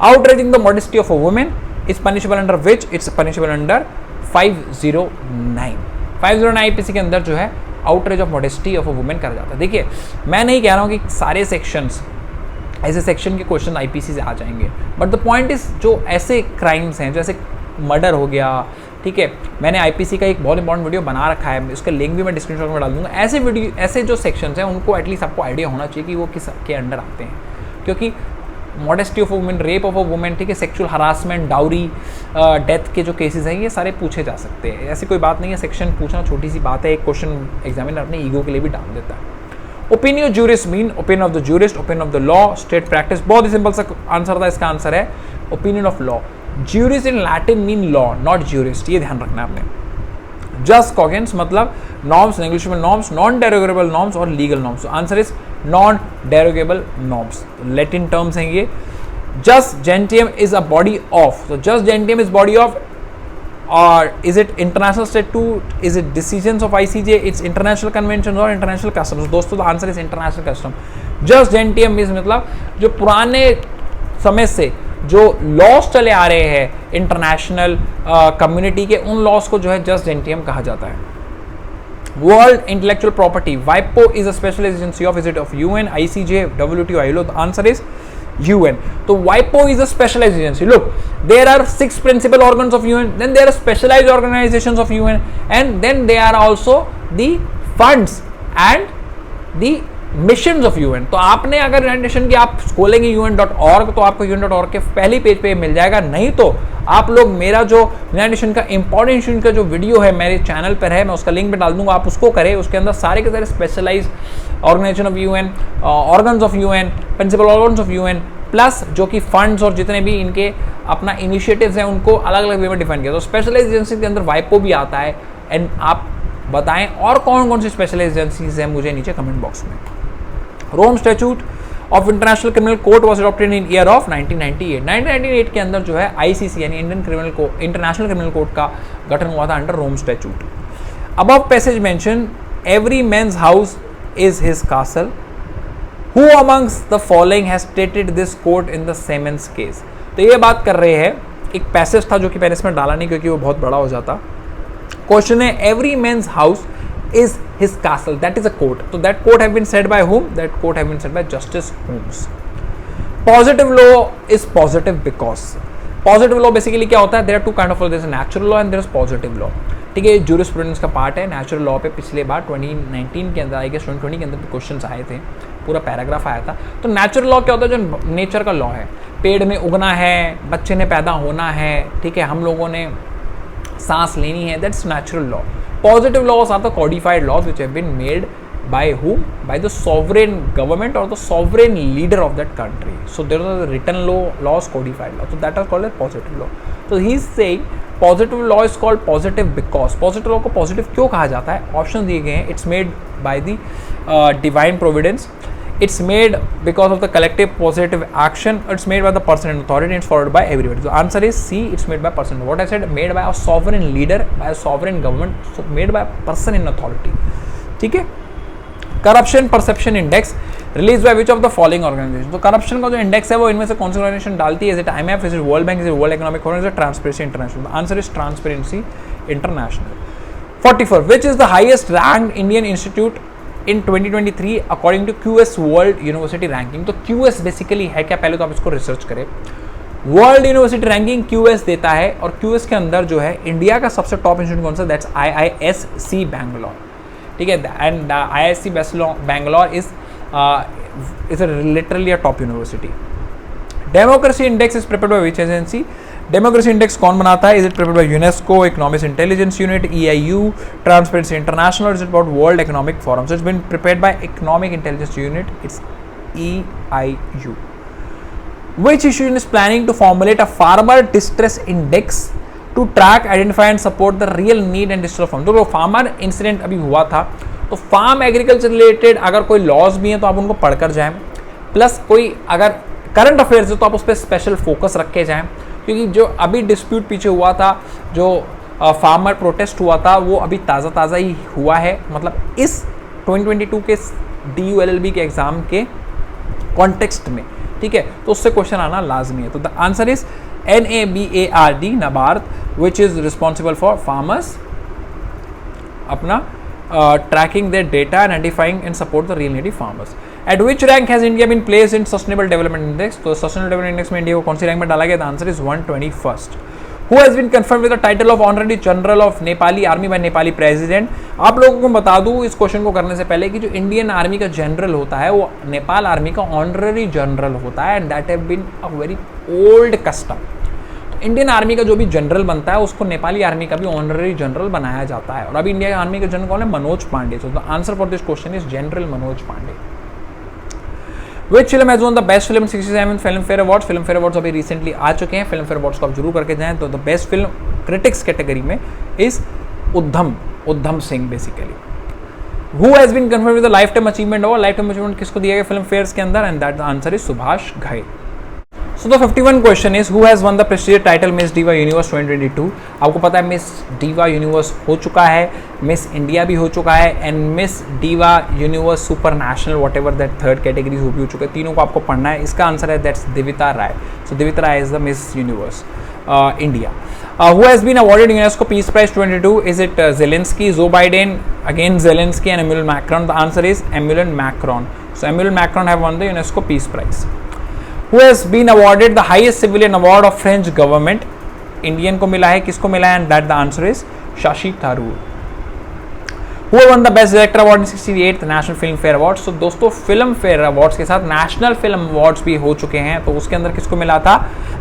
Outraging the modesty of a woman is punishable under which? It's punishable under 509. 509 IPC के अंदर जो है outrage of modesty of a woman करा जाता है। देखिए मैं नहीं कह रहा हूँ कि सारे सेक्शंस ऐसे सेक्शन के क्वेश्चन आईपीसी से आ जाएंगे, बट द पॉइंट इज जो ऐसे क्राइम्स हैं, जैसे मर्डर हो गया, ठीक है, मैंने आईपीसी का एक बहुत इंपॉर्टेंट वीडियो बना रखा है, उसका लिंक भी मैं डिस्क्रिप्शन में डाल दूंगा। ऐसे वीडियो, ऐसे जो सेक्शंस हैं उनको एटलीस्ट आपको आइडिया होना चाहिए कि वो किस के अंडर आते हैं, क्योंकि modesty of a women, rape of a women, ठीक है, सेक्सुअल हरासमेंट, डाउरी, डेथ के जो केसेस हैं ये सारे पूछे जा सकते हैं। ऐसी कोई बात नहीं है, सेक्शन पूछना छोटी सी बात है, एक क्वेश्चन एग्जामिनर अपने ईगो के लिए भी डाल देता है। Opinio jurist mean opinion of the jurist, opinion of the law, state practice. बहुत ही सिंपल सा आंसर था, इसका आंसर है opinion of law. Jurist in Latin mean law, not jurist, ये ध्यान रखना है आपने। जस्ट कॉगेंस मतलब norms, negligible norms, non derogable norms और legal norms. Answer is non derogable norms, Latin terms हैं ये। Jus gentium is a body of, तो just gentium is body of, or is it international statute, is it decisions of ICJ, it's international conventions or international customs। दोस्तों तो answer is international custom. Jus gentium is मतलब जो पुराने समय से जो loss चले आ रहे हैं इंटरनेशनल कम्युनिटी के, उन लॉस को जो है जस्ट जेंटियम कहा जाता है। वर्ल्ड इंटेलेक्चुअल प्रॉपर्टी, वाइपो is a special agency of, is it of UN, ICJ, WTO, ILO? The answer is UN. So WIPO is a specialized agency. Look, there are 6 principal organs of UN, then there are specialized organizations of UN, and then there are also the funds and the missions of UN. तो आपने अगर United Nation की आप खोलेंगे UN.org तो आपको UN.org के पहली पेज पे मिल जाएगा, नहीं तो आप लोग मेरा जो यूनाइटेड नेशन का इंपॉर्टेंट इशू का जो वीडियो है मेरे चैनल पर है, मैं उसका लिंक पे डाल दूंगा, आप उसको करें। उसके अंदर सारे के सारे specialise organisation of UN, organs of UN, principal organs of UN, plus जो कि फंड्स और जितने भी इनके अपना इनिशिएटिव्स हैं उनको अलग अलग वे में डिफाइन किया। तो स्पेशलाइज एजेंसी के अंदर वाइपो भी आता है। एंड आप बताएं और कौन कौन सी स्पेशलाइज एजेंसीज हैं मुझे नीचे कमेंट बॉक्स में। Rome statute of International Criminal Court was adopted in year of 1998। 1998 के अंदर जो है आईसीसी यानी Indian Criminal Court, International Criminal Court का गठन हुआ था under Rome statute. Above passage mention every man's house is his castle, Who amongst the following has stated this quote in the Siemens case? तो ये बात कर रहे हैं, एक पैसेज था जो कि मैंने इसमें डाला नहीं क्योंकि वो बहुत बड़ा हो जाता। क्वेश्चन है every man's house is his castle, that is a quote. तो that quote have been said by whom? That quote have been said by Justice Holmes. Positive law is positive because positive law basically क्या होता है, there are two kind of law, there is natural law and there is positive law. ठीक है, jurisprudence का part है। Natural law पे पिछले बार 2019 के अंदर आई गेस 2020 के अंदर भी क्वेश्चंस आए थे, पूरा पैराग्राफ आया था। तो नेचुरल लॉ क्या होता है, जो नेचर का लॉ है, पेड़ में उगना है, बच्चे ने पैदा होना है, ठीक है, हम लोगों ने सांस लेनी है, that's natural law. Positive laws are the codified laws which have been made by whom? By the sovereign government or the sovereign leader of that country. So there are the written laws, codified law. So that is called as positive law. So he is saying positive law is called positive because positive law को positive क्यों कहा जाता है? Options दिए गए हैं. It's made by the divine providence. It's made because of the collective positive action. It's made by the person in authority. It's followed by everybody. So answer is C. It's made by person. What I said, made by a sovereign leader, by a sovereign government. So made by a person in authority. ठीक है? Corruption perception index release by which of the following organisation. तो corruption का जो index है वो इनमें से कौन सी ऑर्गेनाइजेशन डालती है? Is it IMF, is it world bank, is it world economic forum, is it transparency international? The answer is transparency international. 44 which is the highest ranked Indian institute in 2023 according to QS world university ranking. तो QS basically है क्या, पहले तो आप इसको research करें। World university ranking QS देता है, और QS के अंदर जो है इंडिया का सबसे टॉप इंस्टीट्यूट कौन सा, दैट्स IISc बैंगलोर, ठीक है, and IISc Bangalore is literally a top university. Democracy index is prepared by which agency, democracy index कौन बनाता है, is it prepared by UNESCO, economics intelligence unit, EIU, transparency international, is it about world economic forum, so it's been prepared by economic intelligence unit, it's EIU। Which institution is planning to formulate a farmer distress index to track, identify and support the real need and distress of farm। तो farmer incident अभी हुआ था, तो farm agriculture related अगर कोई laws भी हैं तो आप उनको पढ़कर जाएं, प्लस कोई अगर करंट अफेयर्स है तो आप उस पर स्पेशल फोकस रख के जाएं, क्योंकि जो अभी डिस्प्यूट पीछे हुआ था, जो फार्मर प्रोटेस्ट हुआ था, वो अभी ताज़ा ही हुआ है, मतलब इस 2022 के DULLB के एग्ज़ाम के कॉन्टेक्स्ट में, ठीक है, तो उससे क्वेश्चन आना लाजमी है। तो the answer is NABARD, NABARD, which is responsible for farmers अपना tracking their data and identifying and support the real needy farmers. At which rank has India been placed in sustainable development index, तो सस्टेनेबल development इंडेक्स में India को कौन सी rank में डाला गया, the answer is 121st। Who has been confirmed with the title of Honorary General of Nepali Army by Nepali President? आप लोगों को बता दूं इस क्वेश्चन को करने से पहले कि जो इंडियन आर्मी का जनरल होता है वो नेपाल आर्मी का ऑनररी जनरल होता है, and that have been a very old custom. तो इंडियन आर्मी का जो भी जनरल बनता है उसको नेपाली आर्मी का भी ऑनररी जनरल बनाया जाता है, और अभी इंडिया आर्मी का जनरल कौन है, Manoj Pande. So the answer for this question is general Manoj Pande. Which film has won the best film 67 Filmfare Awards? Filmfare Awards अभी रिसेंटली आ चुके हैं, Filmfare Awards को आप जरूर करके जाएं। तो the best film critics category में इज उद्धम Singh basically. Who has been confirmed with the lifetime achievement award? Lifetime achievement किसको दिया गया फिल्म फेयर्स के अंदर, and that the answer is Subhash Ghai. So the 51 question is who has won the prestigious title Miss Diva Universe 2022? आपको पता है miss diva universe हो चुका है, मिस इंडिया भी हो चुका है, and miss diva universe super national what ever that third category वो भी हो चुका है। तीनों को आपको पढ़ना है। इसका आंसर है that's Divita Rai. So Divita Rai is the miss universe India. Who has been awarded UNESCO Peace Prize 22? Is it Zelensky, Joe Biden, again Zelensky, and Emmanuel Macron? The answer is Emmanuel Macron. So Emmanuel Macron have won the UNESCO Peace Prize. Who has been awarded the highest civilian award of French government? Indian को मिला है, किसको मिला है, and that the answer is Shashi Tharoor. Who won the Best Director Award in 68th National Film Fair Awards? So दोस्तों film fair awards के साथ national film awards भी हो चुके हैं, तो उसके अंदर किसको मिला था,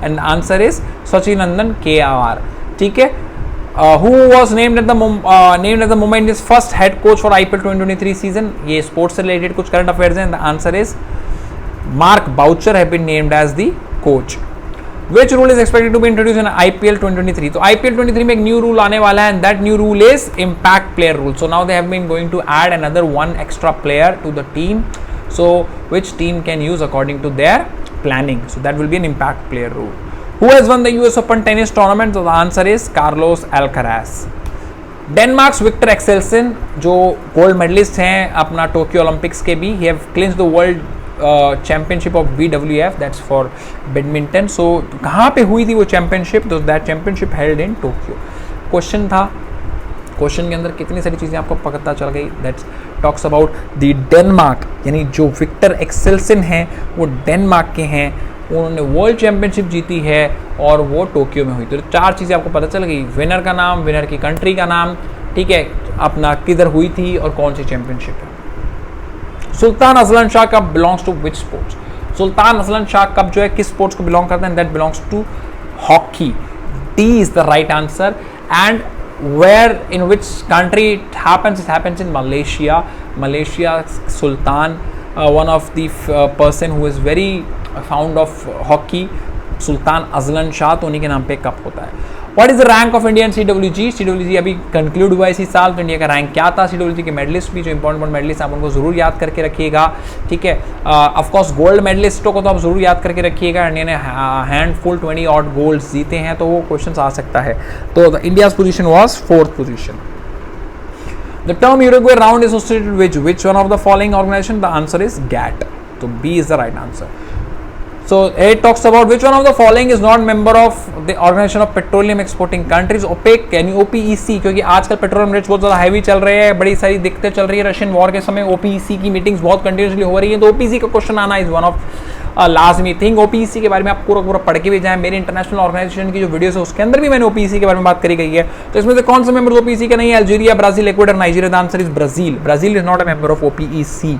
and answer is Sachinandan KR, ठीक है। Who was named at the Mumbai Indians first head coach for IPL 2023 season? ये स्पोर्ट्स से रिलेटेड कुछ करंट अफेयर्स हैं, the answer is Mark Boucher have been named as the coach. Which rule is expected to be introduced in IPL 2023? तो IPL 2023 में एक new rule आने वाला है, and that new rule is impact player rule. So now they have been going to add another one extra player to the team. So which team can use according to their planning? So that will be an impact player rule. Who has won the US Open tennis tournament? So the answer is Carlos Alcaraz. Denmark's Viktor Axelsen जो gold medallist हैं अपना Tokyo Olympics के भी, he have clinched the world championship of BWF, that's for badminton. So कहाँ पे हुई थी वो चैंपियनशिप, तो that championship held in Tokyo. Question था, क्वेश्चन के अंदर कितनी सारी चीज़ें आपको पता चल गई, that's talks about the Denmark, यानी जो विक्टर एक्सेल्सन हैं वो डेनमार्क के हैं, उन्होंने वर्ल्ड चैंपियनशिप जीती है और वो टोक्यो में हुई। तो चार चीज़ें आपको पता चल गई, विनर का नाम, विनर की कंट्री का नाम, ठीक है, अपना किधर हुई थी और कौन सी चैंपियनशिप है। Sultan Azlan Shah cup belongs to which sports? Sultan Azlan Shah cup जो है किस स्पोर्ट्स को बिलोंग करता है, that belongs to hockey. D is the right answer. And where in which country it happens in Malaysia. Malaysia Sultan one of the person who is very found of hockey, Sultan Azlan Shah, तो उन्हीं के नाम पे cup होता है। What is the rank of Indian CWG? CWG अभी conclude हुआ इसी साल, तो इंडिया का रैंक क्या था? CWG के मेडलिस्ट भी जो इंपॉर्टेंट मेडलिस्ट आप उनको जरूर याद करके रखिएगा, ठीक है। ऑफकोर्स गोल्ड मेडलिस्टों को तो आप जरूर याद करके रखिएगा, इंडिया ने हैंडफुल 20 ऑड गोल्ड्स जीते हैं, तो वो क्वेश्चन आ सकता है। तो India's position was 4th position. The term Uruguay round is associated with which one of the following organization? The answer is GATT. So B is the right answer. So it talks about which one of the following is not member of the Organization of Petroleum Exporting Countries, OPEC यानी OPEC, क्योंकि आजकल petroleum rates बहुत ज़्यादा heavy चल रहे हैं, बड़ी सारी दिक्कतें चल रही है रशियन वॉर के समय, OPEC की मीटिंग्स बहुत कंटिन्यूसली हो रही है, तो OPEC का क्वेश्चन आना इज वन ऑफ लाजमी थिंग। ओपीसी के बारे में आप पूरा पढ़ के भी जाएं, मेरे इंटरनेशनल ऑर्गेनाइजेशन की जो वीडियोस है उसके अंदर भी मैंने ओपीसी के बारे में बात करी गई है। तो इसमें से कौन सा मेंबर ओपीसी का नहीं है? Algeria, Brazil, Ecuador, Nigeria. The answer is Brazil. Brazil is not a member of OPEC.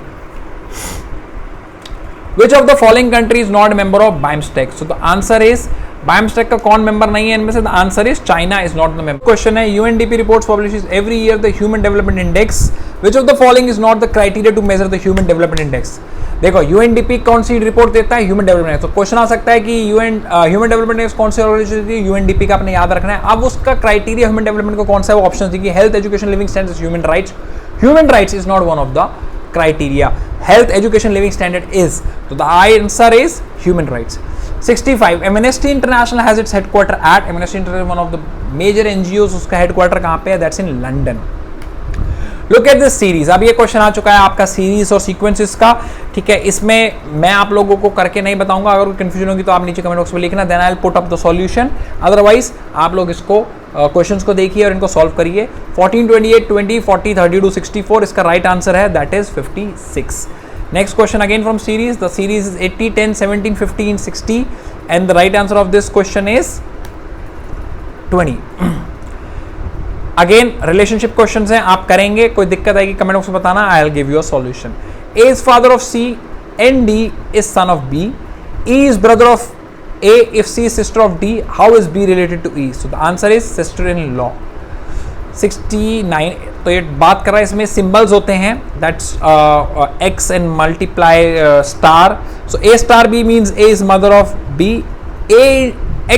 Which of the following country is not a member of BIMSTEC? So the answer is BIMSTEC का कौन member नहीं है इनमें से? The answer is China is not the member. Question है, UNDP reports publishes every year the Human Development Index. Which of the following is not the criteria to measure the Human Development Index? देखो UNDP कौन सी report देता है? Human development index. तो question आ सकता है कि human development index कौन सी organisation देती है? यूएनडीपी का आपने याद रखना है। अब उसका क्राइटेरिया ह्यूमन डेवलपमेंट को कौन सा है? वो ऑप्शन देखिए, health, education, living standards, human rights. Human rights is not one of the criteria. Health, education, living standard is. So the answer is human rights. 65. Amnesty International has its headquarter at. Amnesty International is one of the major NGOs. उसका headquarter कहाँ पे है? That's in London. Look at this series. अब ये question आ चुका है आपका series और सीक्वेंसेस का, ठीक है। इसमें मैं आप लोगों को करके नहीं बताऊंगा, अगर कोई कंफ्यूजन होगी तो आप नीचे कमेंट बॉक्स में लिखना, then I will put up the solution. Otherwise आप लोग इसको क्वेश्चंस को देखिए और इनको सॉल्व करिए। 14, 28, 20, 40, 32, 64 इसका राइट आंसर है, that is 56। Next question again from series. The series is 80, 10, 17, 15, 60 and the right answer of this question is 20। Again relationship questions हैं, आप करेंगे, कोई दिक्कत आएगी कमेंट बॉक्स में बताना, I will give you a solution. A is father of C and D is son of B. E is brother of A if C is sister of D, how is B related to E? So the answer is sister-in-law. 69. तो ये बात कर रहा है, इसमें symbols होते हैं, that's X and multiply star. So A star B means A is mother of B. A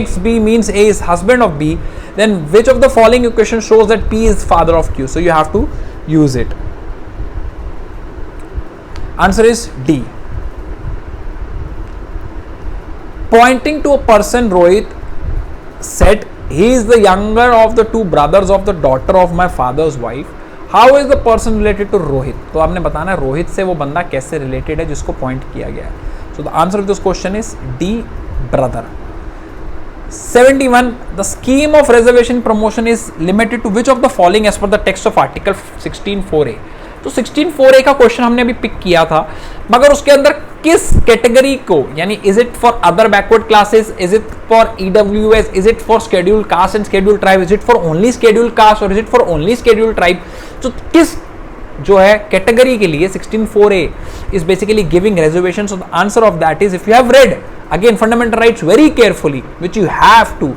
X B means A is husband of B. Then which of the following equation shows that P is father of Q? So you have to use it. Answer is D. Pointing to a person, Rohit said, he is the younger of the two brothers of the daughter of my father's wife. How is the person related to Rohit? तो आपने बताना है रोहित से वो बंदा कैसे related है जिसको पॉइंट किया गया है। So the answer of this question is D, brother. 71. The scheme of reservation promotion is limited to which of the following as per the text of article 16(4)(a)? तो 16(4)(a) का question हमने अभी pick किया था, मगर उसके अंदर किस कैटेगरी को, यानी is it for other backward classes, is it for EWS, is it for scheduled caste and scheduled tribe, is it for only scheduled caste और is it for only scheduled tribe? तो किस जो है category के लिए 16(4)(a) is basically giving reservation. So the answer of that is, if you have read again fundamental rights very carefully, which you have to,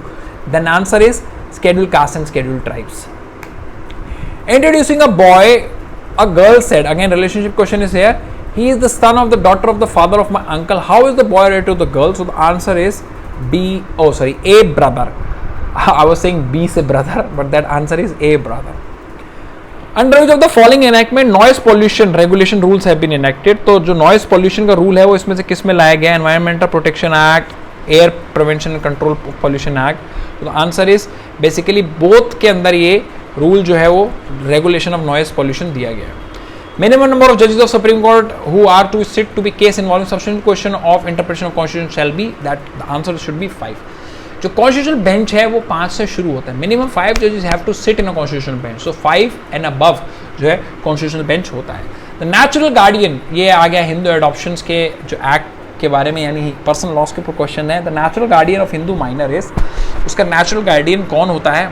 then answer is scheduled caste and scheduled tribes. Introducing a boy, a girl said, again relationship question is here, he is the son of the daughter of the father of my uncle. How is the boy related to the girl? So the answer is A, brother. I was saying B से brother, but that answer is A, brother. Under which of the following enactment noise pollution regulation rules have been enacted? तो जो noise pollution का rule है वो इसमें से किस में लाया गया? Environmental Protection Act, Air Prevention and Control Pollution Act. तो आंसर इज बेसिकली बोथ के अंदर ये रूल जो है वो रेगुलेशन ऑफ नॉइज पॉल्यूशन दिया गया है। Minimum number of judges of Supreme Court who are to sit to be case involving substantive question of interpretation of constitution shall be, that the answer should be 5. जो constitutional bench है वो 5 से शुरू होता है, मिनिमम 5 जजेस have to sit in a constitutional bench, so 5 and above जो है कॉन्स्टिट्यूशनल बेंच होता है। द नेचुरल गार्डियन, ये आ गया हिंदू एडॉप्शंस के जो एक्ट के बारे में, यानी पर्सनल लॉस के ऊपर क्वेश्चन है। The natural guardian of Hindu minor is, उसका नेचुरल गार्डियन कौन होता है?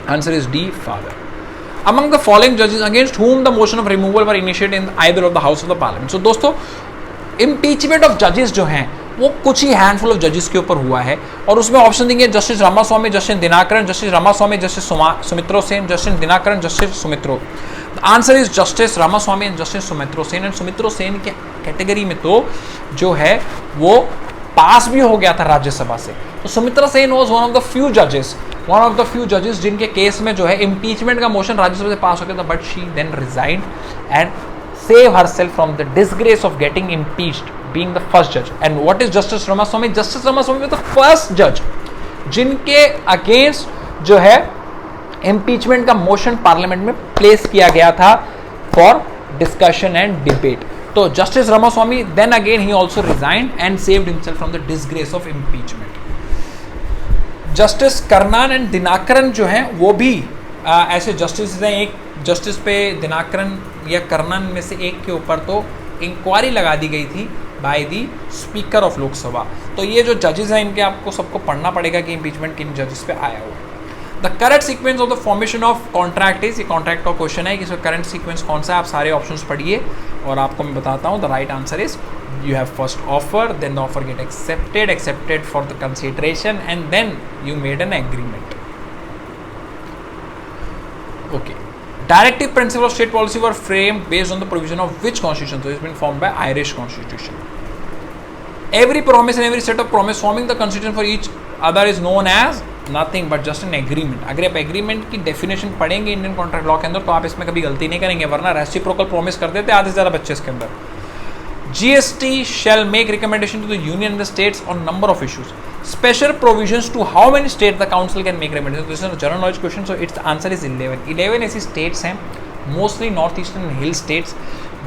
Answer is D, father. Among the following judges against whom the motion of removal were initiated in either of the house of the parliament. So दोस्तों impeachment of judges जो हैं वो कुछ ही handful of जजेस के ऊपर हुआ है, और उसमें ऑप्शन देंगे justice Ramaswami, justice Dinakaran, justice Ramaswami, justice Soumitra Sen, justice Dinakaran, justice Soumitra. Answer is justice Ramaswami and justice Soumitra Sen. And Soumitra Sen के कैटेगरी में तो जो है वो पास भी हो गया था राज्यसभा से। तो Sumitra Sen was one of the few जजेस जिनके केस में जो है इम्पीचमेंट का मोशन राज्यसभा से पास हो गया था, but she then resigned and save herself from the disgrace of getting impeached, being the first जज। And what is justice Ramaswami? Justice Ramaswamy the first जज जिनके अगेंस्ट जो है इम्पीचमेंट का मोशन पार्लियामेंट में प्लेस किया गया था फॉर डिस्कशन एंड डिबेट। तो justice Ramaswami then again he also resigned and saved himself from the disgrace of impeachment. Justice Karnan and Dinakaran जो हैं वो भी ऐसे जस्टिस हैं, एक जस्टिस पे दिनाकरन या कर्नान में से एक के ऊपर तो इंक्वायरी लगा दी गई थी by the speaker of Lok Sabha. तो ये जो जजेस हैं इनके आपको सबको पढ़ना पड़ेगा कि इम्पीचमेंट किन जजेस पे आया हुआ है। The correct sequence of the formation of contract is, ये कॉन्ट्रैक्ट का क्वेश्चन है कि इसका करंट सीक्वेंस कौन सा है। आप सारे ऑप्शंस पढ़िए और आपको मैं बताता हूँ। The right answer is you have first offer, then the offer get accepted for the consideration, and then you made an agreement. Okay. Directive principle of state policy were framed based on the provision of which constitution? So it's been formed by Irish constitution. Every promise and every set of promise forming the constitution for each other is known as nothing but just an agreement. अगर आप agreement की definition पढ़ेंगे Indian contract law के अंदर तो आप इसमें कभी गलती नहीं करेंगे, वरना रेसिप्रोकल प्रॉमिस कर देते आधे से ज़्यादा बच्चे इसके अंदर। GST shall make recommendation to the union and the states on number of issues. Special provisions to how many states the council can make recommendation. This is a general knowledge question, so its answer is 11. 11 ऐसी states हैं, mostly north eastern and hill states,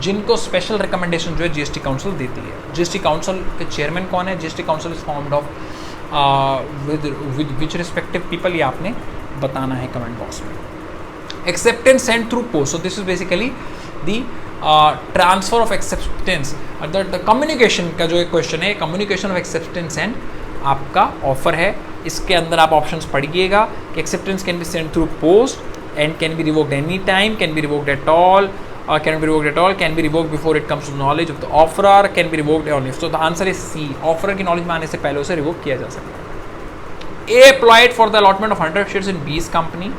जिनको special recommendation जो है GST council देती है। GST council के chairman कौन है? GST council is formed of with which respective people, ये आपने बताना है कमेंट बॉक्स में। Acceptance send through post, so this is basically the transfer of acceptance. The communication का जो एक क्वेश्चन है, कम्युनिकेशन ऑफ एक्सेप्टेंस एंड आपका ऑफर है। इसके अंदर आप ऑप्शंस पढ़िएगा कि acceptance can be send through post and can be revoked any time, can be revoked at all, can be revoked at all, can be revoked before it comes to knowledge of the offerer, can be revoked on if. So the answer is C. Offerer की knowledge में आने से पहले उसे revoke किया जा सकता है। A applied for the allotment of 100 shares in B's company.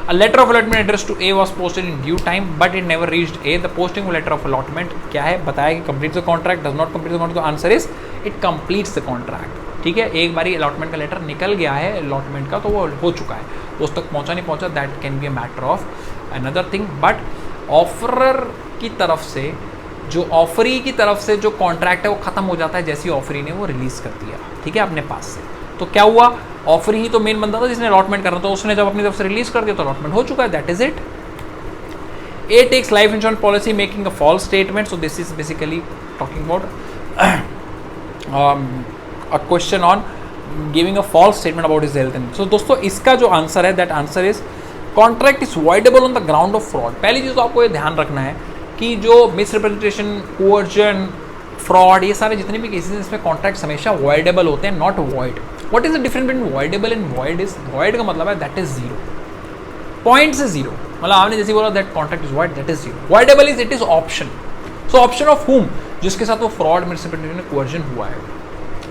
A letter of allotment addressed to A was posted in due time, but it never reached A. The posting of letter of allotment क्या है? बताया कि completes the contract, does not complete the contract. The answer is it completes the contract. ठीक है, एक बारी allotment का letter निकल गया है अलॉटमेंट का, तो वो हो चुका है, उस तक पहुंचा नहीं पहुंचा, that can be a matter of another thing. But offeror की तरफ से जो ऑफरी की तरफ से जो कॉन्ट्रैक्ट है वो खत्म हो जाता है जैसे ही ऑफरी ने वो रिलीज कर दिया, ठीक है, अपने पास से। तो क्या हुआ? ऑफरी ही तो मेन बंदा था जिसने अलॉटमेंट करना था, उसने जब अपनी तरफ से रिलीज कर दिया तो अलॉटमेंट हो चुका है, that is it. A takes life insurance policy making a false statement, so this is basically talking about a question on giving a false statement about his health. So दोस्तों इसका जो answer है, that answer is contract is voidable on the ground of fraud. पहली चीज़ तो आपको ये ध्यान रखना है कि जो मिसरिप्रेजेंटेशन, कोअर्जन, फ्रॉड, ये सारे जितने भी केसेस इसमें कॉन्ट्रैक्ट हमेशा वॉइडेबल होते हैं, not void. What is the difference between voidable and void? Is void का मतलब है दैट इज जीरो, पॉइंट से जीरो, मतलब आपने जैसे बोला that contract is void, that is zero. Voidable is it is option, so option of हुम, जिसके साथ वो फ्रॉड, मिसरिप्रेजेंटेशन, कोअर्जन हुआ है।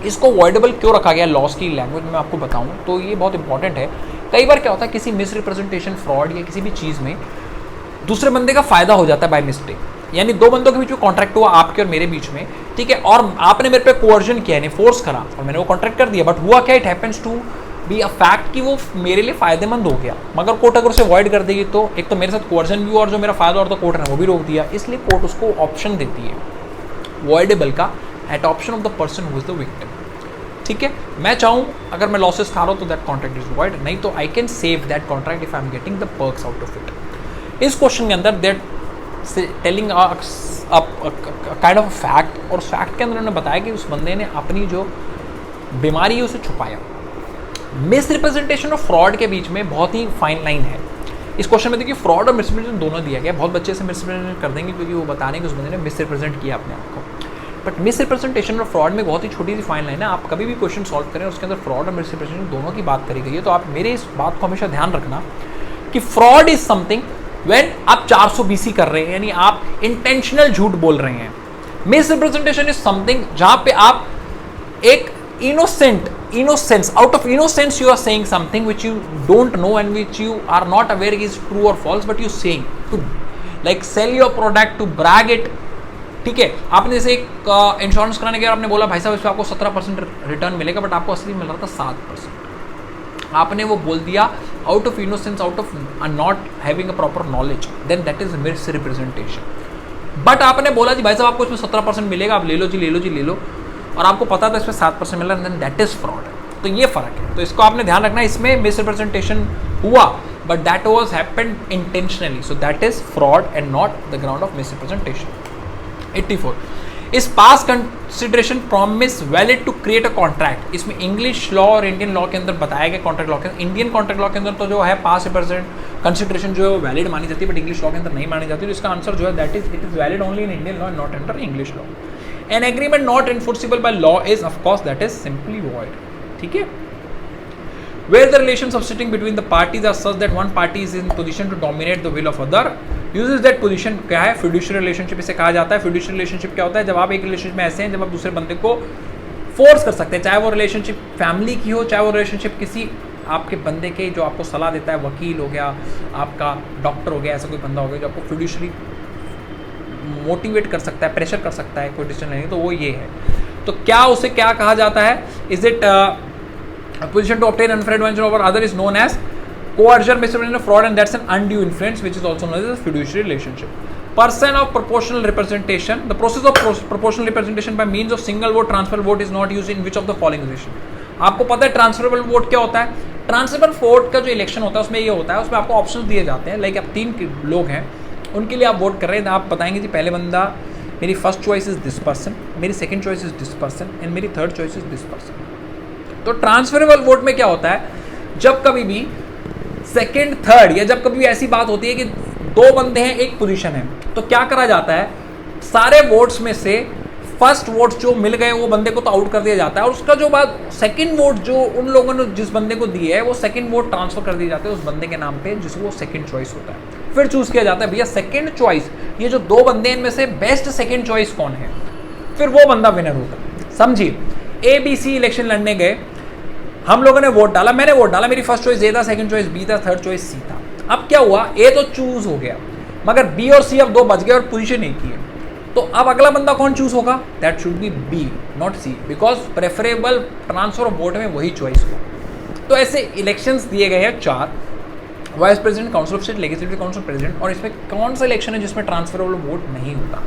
इसको वॉइडेबल क्यों रखा गया लॉस की लैंग्वेज में मैं आपको बताऊं तो ये बहुत इंपॉर्टेंट है। कई बार क्या होता है किसी मिसरिप्रेजेंटेशन, फ्रॉड या किसी भी चीज़ में दूसरे बंदे का फायदा हो जाता है बाय मिस्टेक, यानी दो बंदों के बीच में कॉन्ट्रैक्ट हुआ आपके और मेरे बीच में, ठीक है, और आपने मेरे पे कोअर्जन किया, यानी फोर्स करा और मैंने वो कॉन्ट्रैक्ट कर दिया, बट हुआ क्या, it happens to be a fact कि वो मेरे लिए फायदेमंद हो गया, मगर कोर्ट अगर उसे अवॉइड कर देगी तो एक तो मेरे साथ कोअर्जन भी हुआ और जो मेरा फायदा और तो कोर्ट ने वो भी रोक दिया, इसलिए कोर्ट उसको ऑप्शन देती है वॉइडेबल का at option of the person who is the victim. ठीक है, मैं चाहूँ अगर मैं लॉसेस खा रहा हूँ तो दैट कॉन्ट्रैक्ट इज वॉइड, नहीं तो I can save that contract if I am getting the perks out of it. इस क्वेश्चन के अंदर that telling kind of fact, और उस फैक्ट के अंदर उन्होंने बताया कि उस बंदे ने अपनी जो बीमारी है उसे छुपाया। मिसरिप्रेजेंटेशन और फ्रॉड के बीच में बहुत ही फाइन लाइन है। इस क्वेश्चन में देखिए फ्रॉड और मिसरिप्रेजेंटेशन दोनों दिया गया, बहुत बच्चे से मिसरिप्रेजेंट कर देंगे क्योंकि वो बता रहे हैं कि उस बंदे ने मिसरिप्रेजेंट किया अपने आप को, बट मिसरिप्रेजेंटेशन और फ्रॉड में बहुत ही छोटी सी फाइन लाइन है। आप कभी भी क्वेश्चन सॉल्व करें उसके अंदर फ्रॉड और मिसरिप्रेजेंटेशन दोनों की बात करी गई है, तो आप मेरे इस बात को हमेशा ध्यान रखना कि फ्रॉड इज समथिंग व्हेन आप 400 BC कर रहे हैं, यानी आप इंटेंशनल झूठ बोल रहे हैं। मिसरिप्रेजेंटेशन इज समथिंग जहां पे आप एक innocence, out of innocence you are saying something which you don't know and which you are not aware is true or false, but you saying to like sell your product to brag it। ठीक है, आपने जैसे एक insurance कराने के बाद आपने बोला भाई साहब इस पर आपको 17% रिटर्न मिलेगा, बट आपको असली मिल रहा था 7%। आपने वो बोल दिया out of innocence, out of not having a proper knowledge, then that is misrepresentation. But आपने बोला जी भाई साहब आपको इसमें 17% मिलेगा, आप ले लो जी, ले लो जी, ले लो, और आपको पता था इसमें 7% मिल रहा है, देन दैट इज फ्रॉड। तो ये फर्क है, तो इसको आपने ध्यान रखना। इसमें मिसरिप्रेजेंटेशन हुआ but that was happened intentionally, so that is fraud and not the ground of misrepresentation. 84 is past consideration promise valid to create a contract. इसमें इंग्लिश लॉ और इंडियन लॉ के अंदर बताया गया कॉन्ट्रैक्ट लॉ के अंदर। Indian contract law के अंदर तो जो है पास कंसिडरेशन जो है वैलिड मानी जाती है, बट इंग्लिश लॉ के अंदर नहीं मानी जाती। तो इसका आंसर जो है that is it is valid only in Indian law and not under English law. An agreement not enforceable by law is of course that is simply void, ठीक है। Where the relations of sitting between the parties are such that one party is in position to dominate the will of other, uses that position क्या है, fiduciary relationship इसे कहा जाता है। fiduciary relationship क्या होता है, जब आप एक रिलेशनशिप में ऐसे हैं जब आप दूसरे बंदे को फोर्स कर सकते हैं, चाहे वो रिलेशनशिप फैमिली की हो, चाहे वो रिलेशनशिप किसी आपके बंदे के जो आपको सलाह देता है, वकील हो गया, आपका डॉक्टर हो गया, ऐसा कोई बंदा हो गया जो आपको fiduciary मोटिवेट कर सकता है, प्रेशर कर सकता है कोई डिसीजन लेने, तो वो ये है। तो क्या उसे क्या कहा जाता है, is it a position to obtain unfair advantage over other is known as coercion, misrepresentation, fraud, and that's an undue influence, which is also known as a fiduciary relationship. Person of proportional representation. The process of proportional representation by means of single vote transferable vote is not used in which of the following situation. आपको पता है transferable vote क्या होता है? Transferable vote का जो election होता है उसमें ये होता है, उसमें आपको ऑप्शन दिए जाते हैं, लाइक आप 3 लोग हैं, उनके लिए आप वोट कर रहे हैं, आप बताएंगे जी पहले बंदा मेरी first choice is this person, मेरी second choice is this person and मेरी third choice is this person. तो ट्रांसफरेबल वोट में क्या होता है, जब कभी भी सेकंड थर्ड या जब कभी भी ऐसी बात होती है कि 2 बंदे हैं एक पोजीशन है, तो क्या करा जाता है, सारे वोट्स में से फर्स्ट वोट जो मिल गए वो बंदे को तो आउट कर दिया जाता है, और उसका जो बाद सेकंड वोट जो उन लोगों ने जिस बंदे को दिए है वो सेकंड वोट ट्रांसफर कर दिए जाते हैं उस बंदे के नाम पे जिसको वो सेकंड चॉइस होता है। फिर चूज किया जाता है भैया सेकंड चॉइस, ये जो 2 बंदे हैं इनमें से बेस्ट सेकंड चॉइस कौन है, फिर वो बंदा विनर होता है। समझिए, ABC इलेक्शन लड़ने गए, हम लोगों ने वोट डाला, मैंने वोट डाला, मेरी फर्स्ट चॉइस A था, सेकंड चॉइस B था, थर्ड चॉइस C था। अब क्या हुआ, A तो चूज हो गया मगर B और C अब 2 बच गए और पोजीशन एक ही है, तो अब अगला बंदा कौन चूज होगा, that should be B not C, because preferable transfer of vote में वही चॉइस हुआ। तो ऐसे इलेक्शंस दिए गए हैं 4, vice president, council of state, legislative council, president, और इसमें कौन सा इलेक्शन है जिसमें ट्रांसफरेबल वोट नहीं होता?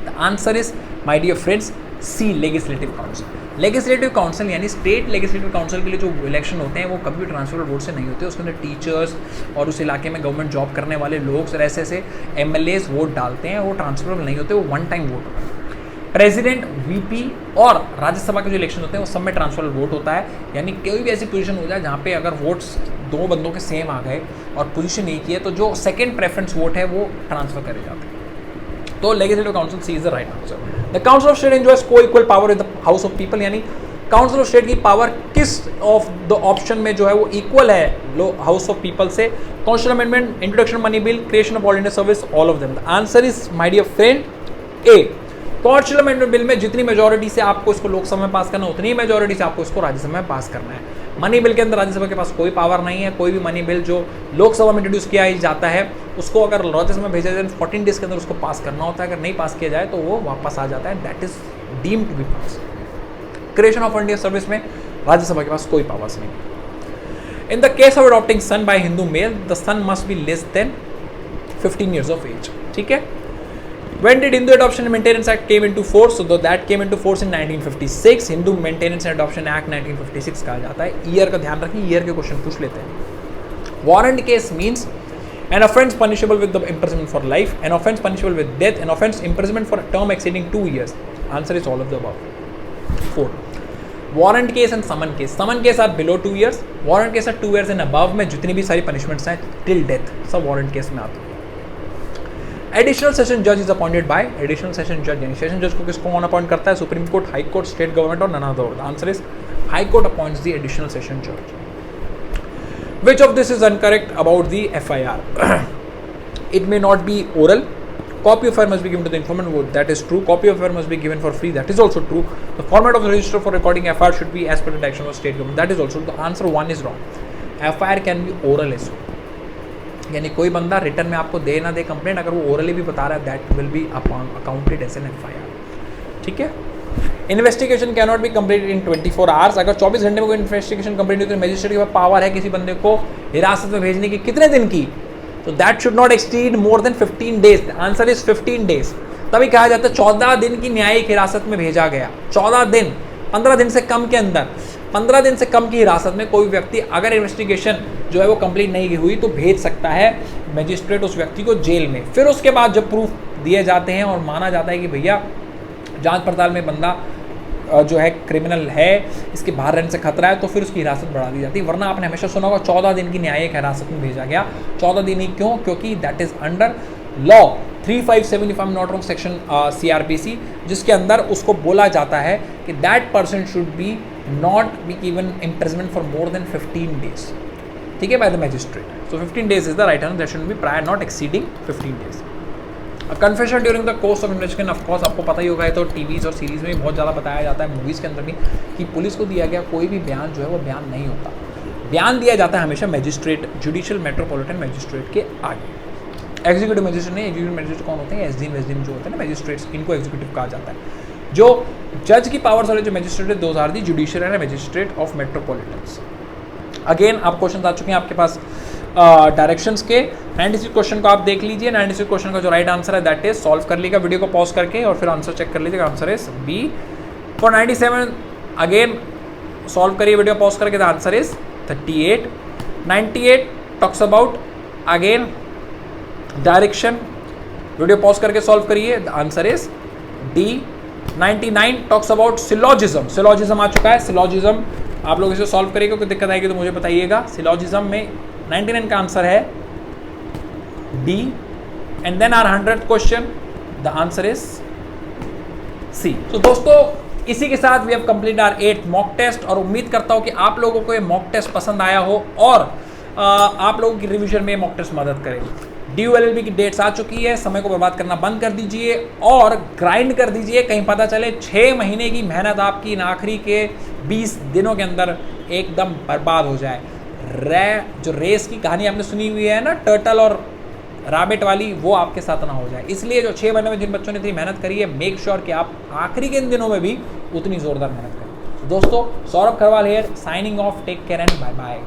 The answer is my dear friends C, legislative council. Legislative council यानी स्टेट लेजिस्लेटिव काउंसिल के लिए जो इलेक्शन होते हैं वो कभी भी ट्रांसफरेबल वोट से नहीं होते, उसके अंदर टीचर्स और उस इलाके में गवर्नमेंट जॉब करने वाले लोग ऐसे ऐसे MLAs वोट डालते हैं, वो ट्रांसफरेबल नहीं होते, वो 1 टाइम वोट होता है। प्रेसिडेंट, VP और राज्यसभा के जो इलेक्शन होते हैं वो सब में ट्रांसफरेबल वोट होता है, यानी कोई भी ऐसी पोजीशन हो जाए जहाँ पे अगर वोट्स 2 बंदों के सेम आ गए और पोजीशन एक ही है तो जो सेकंड प्रेफरेंस वोट है वो ट्रांसफर करे जाते हैं। तो legislative council C is the right answer. The council of state enjoys co-equal power with the house of people, यानी काउंसिल ऑफ स्टेट की पावर किस ऑफ द ऑप्शन में जो है वो इक्वल है हाउस ऑफ पीपल से? Constitution amendment, introduction money bill, creation of all India service, all of them. The answer is my dear friend A। Constitution amendment bill में जितनी majority से आपको इसको लोकसभा में पास करना है उतनी मेजोरिटी से आपको इसको राज्यसभा में पास करना है। मनी बिल के अंदर राज्यसभा के पास कोई पावर नहीं है, कोई भी मनी बिल जो लोकसभा में इंट्रोड्यूस किया जाता है उसको अगर राज्यसभा में भेजा जाए 14 डेज के अंदर उसको पास करना होता है, अगर नहीं पास किया जाए तो वो वापस आ जाता है, that is deemed to be pass. Creation of India service में राज्यसभा के पास कोई पावर्स नहीं। In the case of adopting son by Hindu male, the son must be less than 15 years of age, ठीक है। When did Hindu Adoption and Maintenance Act came into force? So that came into force in 1956. Hindu Maintenance and Adoption Act 1956 कहा जाता है। Year का ध्यान रखिए, year के question पूछ लेते हैं। Warrant case means an offence punishable with the imprisonment for life, an offence punishable with death, an offence imprisonment for a term exceeding 2 years. Answer is all of the above. 4. Warrant case and summon case. Summon case are below 2 years, warrant case are 2 years and above में जितनी भी सारी punishments हैं till death सब warrant case में आती है। Additional session जज is appointed by, additional session जज यानी सेशन जज को किसको कौन अपॉइंट करता है? Supreme court, high court, state government और none other. The answer is high court appoints the additional session जज। Which of this is incorrect about the FIR? It may not be oral. Copy of FIR must be given to the informant. That is true. Copy of FIR must be given for free. That is also true. The format of the register for recording FIR should be as per the direction of state government. That is also true. The answer 1 is wrong. FIR can be oral as well. यानी कोई बंदा return में आपको दे ना दे complaint, अगर वो orally भी बता रहा है that will be accounted as an FIR, ठीक है। Investigation can not be completed in 24 hours. अगर 24 घंटे में कोई इन्वेस्टिगेशन कंप्लीट होती है तो मजिस्ट्रेट के पास पावर है किसी बंदे को हिरासत में भेजने की कितने दिन की? तो that should not exceed more than 15 days। Answer is 15 days। तभी कहा जाता है 14 दिन की न्यायिक हिरासत में भेजा गया। 14 दिन, 15 दिन से कम के अंदर, 15 दिन से कम की हिरासत में कोई व्यक्ति अगर इन्वेस्टिगेशन जो है वो कंप्लीट नहीं हुई तो भेज सकता है मजिस्ट्रेट उस व्यक्ति को जेल में। फिर उसके बाद जब प्रूफ दिए जाते हैं और माना जाता है कि भैया जांच पड़ताल में बंदा जो है क्रिमिनल है, इसके बाहर रहने से खतरा है, तो फिर उसकी हिरासत बढ़ा दी जाती है। वरना आपने हमेशा सुना होगा 14 दिन की न्यायिक हिरासत में भेजा गया। 14 दिन ही क्यों? क्योंकि that is under law 357 if I am not wrong section CRPC, जिसके अंदर उसको बोला जाता है कि that person should be not be given imprisonment for more than 15 days, ठीक है, by the magistrate. So 15 days is the right answer, that should be prior not exceeding 15 days. Confession during the course of investigation, of course आपको पता ही होगा, तो TVs और series में भी बहुत ज़्यादा बताया जाता है, मूवीज़ के अंदर भी, कि पुलिस को दिया गया कोई भी बयान जो है वो बयान नहीं होता। बयान दिया जाता है हमेशा मैजिस्ट्रेट, जुडिशियल मेट्रोपॉलिटन मैजिस्ट्रेट के आगे। एग्जीक्यूटिव मैजिस्ट्रेट नहीं, एग्जीक्यूटिव मैजिस्ट्रेट कौन होते हैं? एसडीएम वेसडीएम जो होते हैं ना मैजिस्ट्रेट्स, इनको एग्जीक्यूटिव कहा जाता है। जो जज की पावर्स वाले जो मैजिस्ट्रेट है, those are the judicial and magistrate of metropolitans. Again आप क्वेश्चन आ चुके हैं आपके पास डायरेक्शंस के। 96 क्वेश्चन को आप देख लीजिए। 96 क्वेश्चन का जो राइट आंसर है दैट इज, सॉल्व कर लीजिएगा वीडियो को पॉज करके और फिर आंसर चेक कर लीजिएगा। Answer is B. For 97 again solve करिए वीडियो पॉज करके, the answer is 38। 98 talks about again direction, video pause करके सॉल्व करिए, the answer is D. 99 talks about syllogism, syllogism आ चुका है। सिलॉजिज्म आप लोग इसे सॉल्व करिएगा, कोई दिक्कत आएगी तो मुझे बताइएगा। सिलॉजिज्म में 99 का आंसर है D. And then are 100th question, the answer is C. तो दोस्तों इसी के साथ we have complete our 8th mock test, और उम्मीद करता हूं कि आप लोगों को ये मॉक टेस्ट पसंद आया हो और आप लोगों की रिवीजन में मॉक टेस्ट मदद करे। DULLB की डेट्स आ चुकी है, समय को बर्बाद करना बंद कर दीजिए और ग्राइंड कर दीजिए। कहीं पता चले 6 महीने की मेहनत आपकी इन आखिरी के 20 दिनों के अंदर एकदम बर्बाद हो जाए। जो रेस की कहानी आपने सुनी हुई है ना, टर्टल और रैबिट वाली, वो आपके साथ ना हो जाए। इसलिए जो 6 महीने में जिन बच्चों ने इतनी मेहनत करी है, मेक श्योर कि आप आखिरी के इन दिनों में भी उतनी जोरदार मेहनत करें। दोस्तों Saurabh Kharwal here, signing off, take care and bye bye.